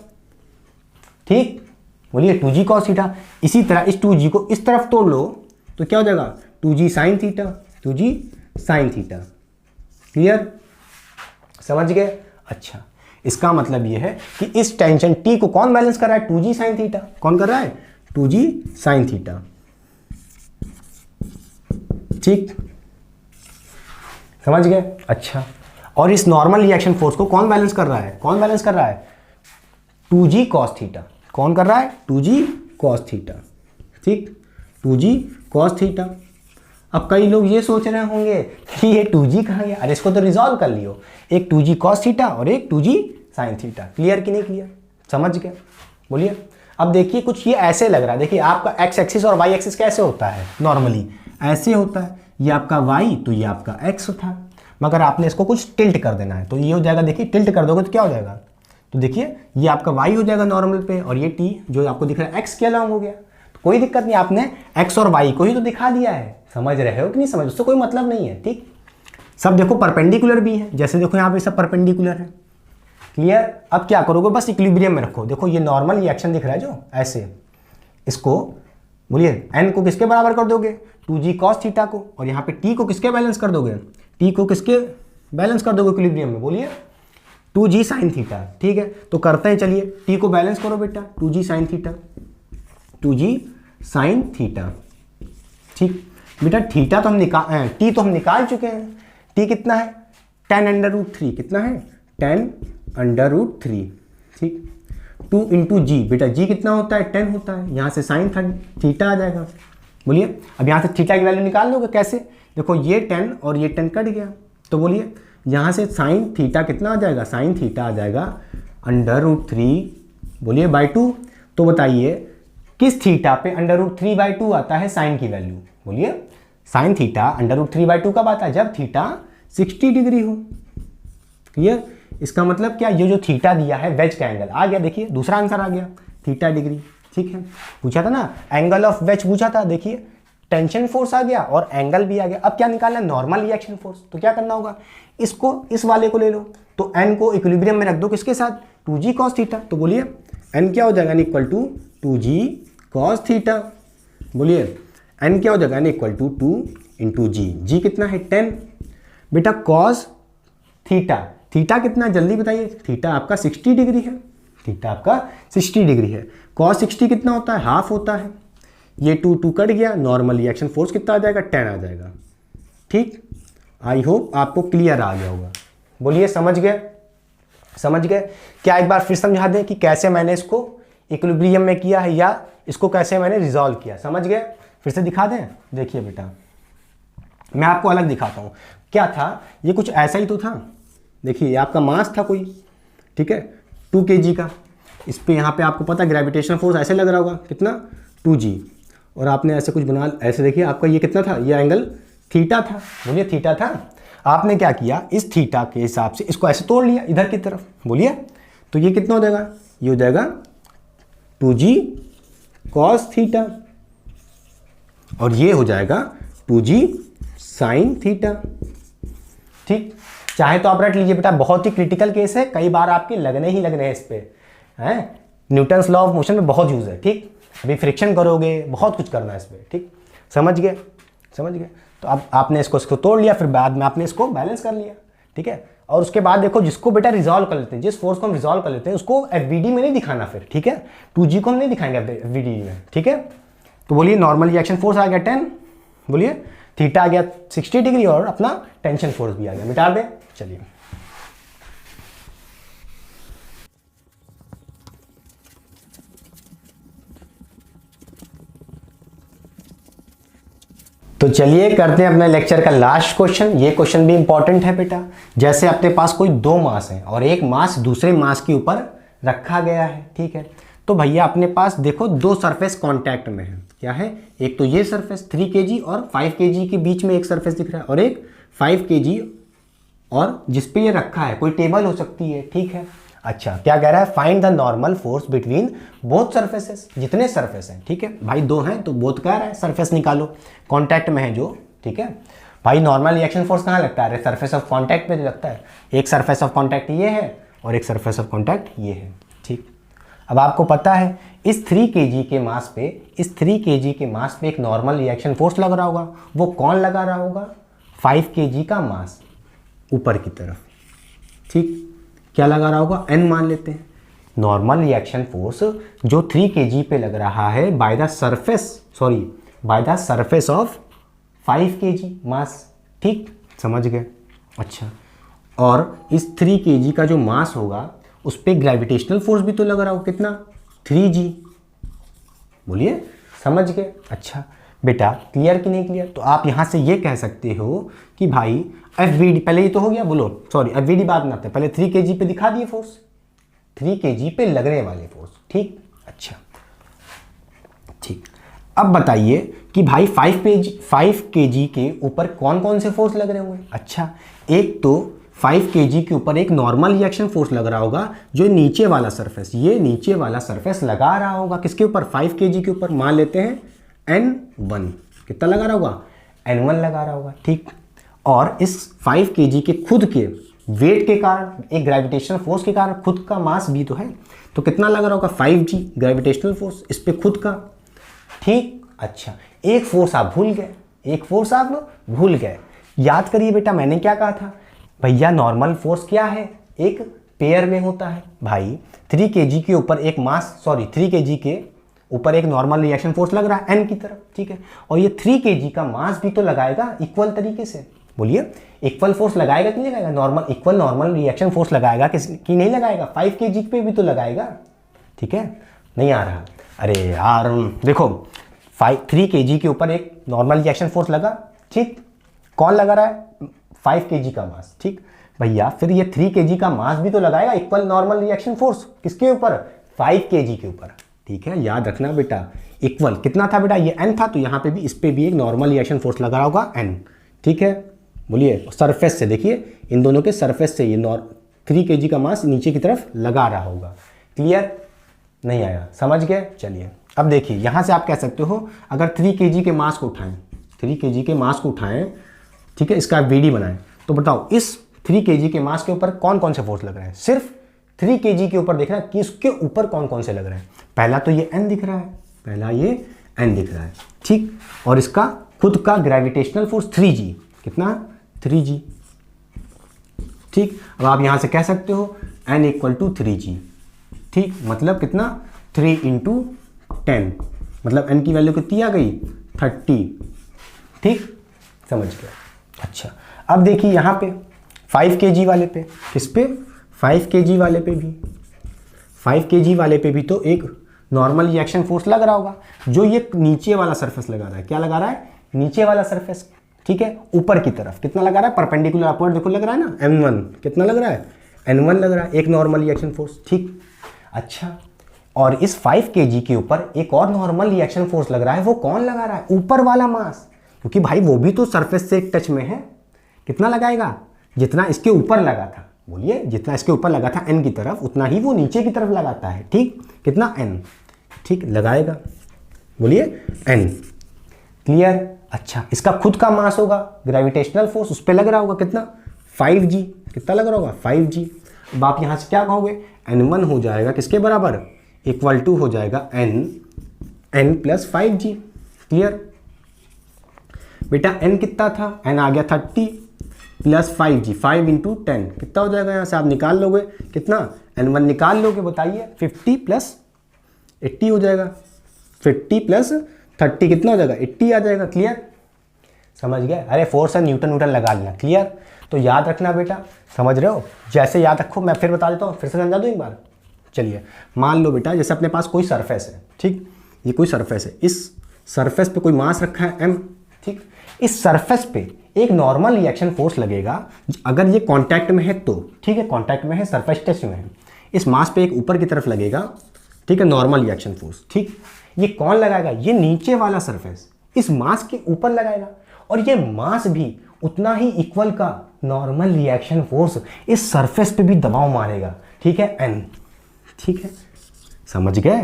ठीक, बोलिए 2g cos थीटा। इसी तरह इस 2g को इस तरफ तोड़ लो तो क्या हो जाएगा? 2g sin theta. 2g sin theta. Clear? समझ गए? अच्छा, इसका मतलब ये है कि इस टेंशन T को कौन बैलेंस कर रहा है? 2g sin theta. कौन कर रहा है? 2g sin theta. ठीक, समझ गए? अच्छा, और इस नॉर्मल रिएक्शन फोर्स को कौन बैलेंस कर रहा है? कौन बैलेंस कर रहा है? 2g cos theta. कौन कर रहा है? 2g cos theta. ठीक, 2g cos थीटा। अब कई लोग ये सोच रहे होंगे कि ये 2g कहाँ गया? अरे इसको तो रिजॉल्व कर लियो, एक 2g cos थीटा और एक 2g sin थीटा। क्लियर कि नहीं क्लियर? समझ गए? बोलिए। अब देखिए कुछ ये ऐसे लग रहा है। देखिए आपका x एक्सिस और y एक्सिस कैसे होता है? नॉर्मली ऐसे होता है, ये आपका y तो ये आपका x होता है, मगर आपने इसको कुछ टिल्ट कर देना है तो ये हो जाएगा। देखिए टिल्ट कर दोगे तो क्या हो जाएगा? तो देखिए ये आपका y हो जाएगा नॉर्मल पे और ये t जो आपको दिख रहा है x के अलाउंग हो गया। तो कोई दिक्कत नहीं, आपने x और y को ही तो दिखा दिया है। समझ रहे हो कि नहीं समझ? उससे कोई मतलब नहीं है। ठीक, सब देखो परपेंडिकुलर भी है, जैसे देखो यहाँ पे सब परपेंडिकुलर है। क्लियर? अब क्या करोगे? बस इक्विलिब्रियम में रखो। देखो ये नॉर्मल रिएक्शन दिख रहा है जो ऐसे, इसको बोलिए n को किसके बराबर कर दोगे? 2g cos थीटा को। और यहाँ पे t को किसके बैलेंस कर दोगे? t को किसके बैलेंस कर दोगे इक्विलिब्रियम में? बोलिए 2g sin थीटा। ठीक है, तो करते हैं, चलिए t को बैलेंस करो बेटा। 2g sin theta, 2g sin theta. ठीक बेटा, थीटा तो हम निकाल, t तो हम निकाल चुके हैं। t कितना है? tan√3। कितना है? tan√3। ठीक, 2 इंटू जी। बेटा जी कितना होता है? 10 होता है। यहाँ से साइन थीटा आ जाएगा। बोलिए, अब यहाँ से थीटा की वैल्यू निकाल लोगे कैसे? देखो ये 10 और ये 10 कट गया, तो बोलिए यहाँ से साइन थीटा कितना आ जाएगा? साइन थीटा आ जाएगा √3 बोलिए बाई 2। तो बताइए किस थीटा पे √3/2 आता है साइन की वैल्यू? बोलिए साइन थीटा √3/2 कब आता है? जब थीटा 60 डिग्री हो। क्लियर? इसका मतलब क्या, ये जो थीटा दिया है वेज का एंगल आ गया, देखिए दूसरा आंसर आ गया थीटा डिग्री। ठीक है, पूछा था ना एंगल ऑफ वेज पूछा था, देखिए टेंशन फोर्स आ गया और एंगल भी आ गया। अब क्या निकालना है, नॉर्मल रिएक्शन फोर्स। तो क्या करना होगा, इसको इस वाले को ले लो, तो n को इक्विलिब्रियम में रख दो किसके साथ, 2g cos थीटा। तो बोलिए n क्या हो जाएगा, n equal to 2g cos theta. बोलिए n क्या हो जाएगा, n equal to 2 into g कितना है 10। बेटा cos थीटा, थीटा कितना जल्दी बताइए, थीटा आपका 60 डिग्री है, थीटा आपका 60 डिग्री है। cos 60 कितना होता है, हाफ होता है। ये 2 कट गया, नॉर्मल रिएक्शन फोर्स कितना आ जाएगा, 10 आ जाएगा। ठीक, आई होप आपको क्लियर आ गया होगा। बोलिए समझ गए, समझ गए क्या, एक बार फिर समझा दें कि कैसे मैंने इसको इक्विलिब्रियम में किया है या इसको कैसे मैंने रिजॉल्व किया, समझ गए। फिर से दिखा दें, देखिए बेटा मैं आपको अलग दिखाता हूँ। क्या था, ये कुछ ऐसा ही तो था, देखिए ये आपका मास था कोई, ठीक है 2 kg का, इस पे यहाँ पे आपको पता ग्रेविटेशनल फोर्स ऐसे लग रहा होगा कितना 2g, और आपने ऐसे कुछ बना, ऐसे देखिए आपका ये कितना था, ये एंगल थीटा था। बोलिए थीटा था। आपने क्या किया, इस थीटा के हिसाब से इसको ऐसे तोड़ लिया इधर की तरफ। बोलिए तो ये कितना हो जाएगा, ये हो जाएगा 2g cos थीटा, और ये हो जाएगा 2g sin थीटा। ठीक, चाहे तो आप रट लीजिए बेटा, बहुत ही क्रिटिकल केस है, कई बार आपके लगने ही लगने हैं इस पे, हैं न्यूटन्स लॉ ऑफ मोशन में बहुत यूज है। ठीक, अभी फ्रिक्शन करोगे, बहुत कुछ करना है इस पर। ठीक, समझ गए, समझ गए। तो अब आपने इसको तोड़ लिया, फिर बाद में आपने इसको बैलेंस कर लिया। ठीक है, और उसके बाद देखो जिसको बेटा रिजॉल्व कर लेते हैं, जिस फोर्स को हम रिजॉल्व कर लेते हैं उसको एफवीडी में नहीं दिखाना फिर। ठीक है, 2g को हम नहीं दिखाएंगे एफवीडी में। ठीक है, तो बोलिए नॉर्मल रिएक्शन फोर्स आ गया 10, बोलिए थीटा आ गया 60 डिग्री, और अपना टेंशन फोर्स भी आ गया, मिटा दें। चलिए तो चलिए करते हैं अपने लेक्चर का लास्ट क्वेश्चन। ये क्वेश्चन भी इंपॉर्टेंट है बेटा। जैसे अपने पास कोई 2 मास है और एक मास दूसरे मास के ऊपर रखा गया है, ठीक है, तो भैया अपने पास देखो 2 सरफेस कांटेक्ट में है। क्या है, एक तो ये सरफेस 3 kg और 5 kg के बीच में एक सरफेस दिख रहा है, और एक 5 kg और जिस पे ये रखा है, कोई टेबल हो सकती है। ठीक है, अच्छा क्या कह रहा है, find the normal force between both surfaces. जितने सरफेस हैं, ठीक है भाई 2 हैं तो बोथ कह रहा है सरफेस निकालो, कांटेक्ट में है जो। ठीक है भाई, नॉर्मल रिएक्शन फोर्स कहाँ लगता है, सरफेस ऑफ कांटेक्ट पे लगता है। एक सरफेस ऑफ कांटेक्ट ये है और एक सरफेस ऑफ कांटेक्ट ये है। ठीक, अब आपको पता है इस 3 kg के मास पे, इस 3 kg के मास पे एक नॉर्मल रिएक्शन फोर्स लग रहा होगा। वो कौन लगा रहा होगा, 5 kg का मास ऊपर की तरफ। ठीक, क्या लगा रहा होगा, n मान लेते हैं। नॉर्मल रिएक्शन फोर्स जो 3 kg पे लग रहा है by the surface of 5 kg मास। ठीक, समझ गए। अच्छा, और इस 3 kg का जो मास होगा उस पर ग्रेविटेशनल फोर्स भी तो लग रहा होगा, कितना 3g। बोलिए समझ गए। अच्छा बेटा क्लियर कि नहीं क्लियर, तो आप यहां से ये कह सकते हो कि भाई एफवीडी, पहले ये तो हो गया, बोलो सॉरी एफवीडी बाद में आते हैं, पहले 3 kg पे दिखा दिए फोर्स, 3 kg पे लगने वाले फोर्स। ठीक, अच्छा ठीक, अब बताइए कि भाई 5 kg के ऊपर कौन कौन से फोर्स लग रहे होंगे। अच्छा, एक तो 5 kg के ऊपर एक नॉर्मल रिएक्शन फोर्स लग रहा होगा, जो नीचे वाला सरफेस, ये नीचे वाला सरफेस लगा रहा होगा किसके ऊपर, 5 kg के ऊपर। मान लेते हैं N1, कितना लगा रहा होगा, N1 लगा रहा होगा। ठीक, और इस 5 kg के खुद के वेट के कारण, एक ग्रेविटेशनल फोर्स के कारण खुद का मास भी तो है, तो कितना लग रहा होगा 5g ग्रेविटेशनल फोर्स इस पे खुद का। ठीक, अच्छा एक फोर्स आप भूल गए, एक फोर्स आप भूल गए, याद करिए बेटा मैंने क्या कहा था भैया, नॉर्मल फोर्स क्या है, एक पेयर में होता है। भाई 3 kg के ऊपर एक मास, 3 kg के ऊपर एक नॉर्मल रिएक्शन फोर्स लग रहा है n की तरफ। ठीक है, और ये 3 kg का मास भी तो लगाएगा इक्वल तरीके से। बोलिए इक्वल फोर्स लगाएगा कि नहीं लगाएगा, normal equal normal reaction force लगाएगा कि नहीं लगाएगा, 5 kg पे भी तो लगाएगा। ठीक है, नहीं आ रहा, अरे यार देखो 3 kg के ऊपर एक नॉर्मल रिएक्शन फोर्स लगा। ठीक, कौन लगा रहा है, 5 kg का मास। ठीक भैया, फिर ये 3 kg का मास भी तो लगाएगा इक्वल नॉर्मल रिएक्शन फोर्स किसके ऊपर, 5 kg के ऊपर। ठीक है, याद रखना बेटा, इक्वल कितना था बेटा, ये n था, तो यहाँ पे भी इस पे भी एक नॉर्मल रिएक्शन फोर्स लगा रहा होगा n। ठीक है, बोलिए सरफेस से, देखिए इन दोनों के सरफेस से ये 3 kg का मास नीचे की तरफ लगा रहा होगा। क्लियर? नहीं आया? समझ गए? चलिए अब देखिए, यहाँ से आप कह सकते हो अगर 3 kg के मास को उठाएं, 3 kg के मास को उठाएं, ठीक है, इसका वीडी बनाएं, तो बताओ इस 3 kg के मास के ऊपर कौन कौन से फोर्स लग रहे हैं। सिर्फ 3 kg के ऊपर देखना कि इसके ऊपर कौन कौन से लग रहे हैं। पहला तो ये n दिख रहा है, पहला ये n दिख रहा है, ठीक, और इसका खुद का ग्रेविटेशनल फोर्स 3g, कितना? 3g, ठीक। अब आप यहां से कह सकते हो n इक्वल टू 3g, ठीक, मतलब कितना? 3 इंटू 10, मतलब n की वैल्यू कितनी आ गई? 30, ठीक, समझ गया। अच्छा अब देखिए यहाँ पे 5 kg वाले पे, किस पे? 5 kg वाले पे भी, 5 kg वाले पे भी तो एक नॉर्मल रिएक्शन फोर्स लग रहा होगा, जो ये नीचे वाला सरफेस लगा रहा है। क्या लगा रहा है? नीचे वाला सरफेस, ठीक है, ऊपर की तरफ कितना लगा रहा है? परपेंडिकुलर अपवर्ड, देखो लग रहा है ना, n1, कितना लग रहा है? n1 लग रहा है, एक नॉर्मल रिएक्शन फोर्स, ठीक। अच्छा, और इस 5 kg के ऊपर एक और नॉर्मल रिएक्शन फोर्स लग रहा है, वो कौन लगा रहा है? ऊपर वाला मास, क्योंकि भाई वो भी तो सरफेस से एक टच में है। कितना लगाएगा? जितना इसके ऊपर लगा था, बोलिए, जितना इसके ऊपर लगा था n की तरफ, उतना ही वो नीचे की तरफ लगाता है, ठीक, कितना? n, ठीक, लगाएगा, बोलिए n। क्लियर? अच्छा, इसका खुद का मास होगा, ग्रेविटेशनल फोर्स उस पर लग रहा होगा, कितना? 5g, कितना लग रहा होगा? 5g। अब आप यहां से क्या कहोगे? n1 हो जाएगा किसके बराबर? इक्वल टू हो जाएगा n प्लस 5g। क्लियर? बेटा n कितना था? n आ गया 30 प्लस 5g, 5 इंटू 10, कितना हो जाएगा? यहाँ से आप निकाल लोगे, कितना? n1 निकाल लोगे, बताइए, 50 प्लस 80 हो जाएगा, 50 प्लस 30 कितना हो जाएगा? 80 आ जाएगा। क्लियर? समझ गए? अरे फोर्स है, न्यूटन लगा लेना। क्लियर? तो याद रखना बेटा, समझ रहे हो? जैसे याद रखो, मैं फिर बता देता हूँ, फिर से समझा दूँ एक बार। चलिए मान लो बेटा, जैसे अपने पास कोई सरफेस है, ठीक, ये कोई सरफेस है, इस सरफेस पे कोई मास रखा है m, ठीक, इस सरफेस पे एक नॉर्मल रिएक्शन फोर्स लगेगा अगर ये कांटेक्ट में है तो, ठीक है, कांटेक्ट में है, सरफेस टच में है, इस मास पे एक ऊपर की तरफ लगेगा, ठीक है, नॉर्मल रिएक्शन फोर्स, ठीक। ये कौन लगाएगा? ये नीचे वाला सरफेस इस मास के ऊपर लगाएगा, और ये मास भी उतना ही इक्वल का नॉर्मल रिएक्शन फोर्स इस सरफेस पे भी दबाव मारेगा, ठीक है, n, ठीक है, समझ गए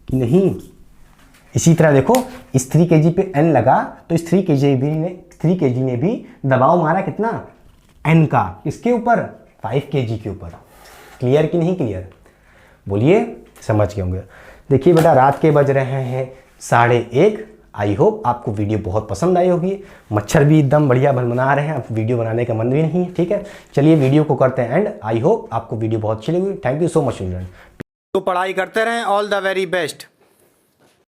कि नहीं? इसी तरह देखो, इस 3 kg पे n लगा, तो इस 3 kg ने भी दबाव मारा, कितना? n का, इसके ऊपर? 5 kg के ऊपर। क्लियर कि नहीं क्लियर? बोलिए, समझ गए होंगे। देखिए बेटा, रात के बज रहे हैं 1:30। आई होप आपको वीडियो बहुत पसंद आई होगी। मच्छर भी एकदम बढ़िया बना रहे हैं, अब वीडियो बनाने का मन भी नहीं है, ठीक है। चलिए वीडियो को करते हैं एंड। आई होप आपको वीडियो बहुत अच्छी लगी। Thank you so much children. तो पढ़ाई करते रहें। All the very best.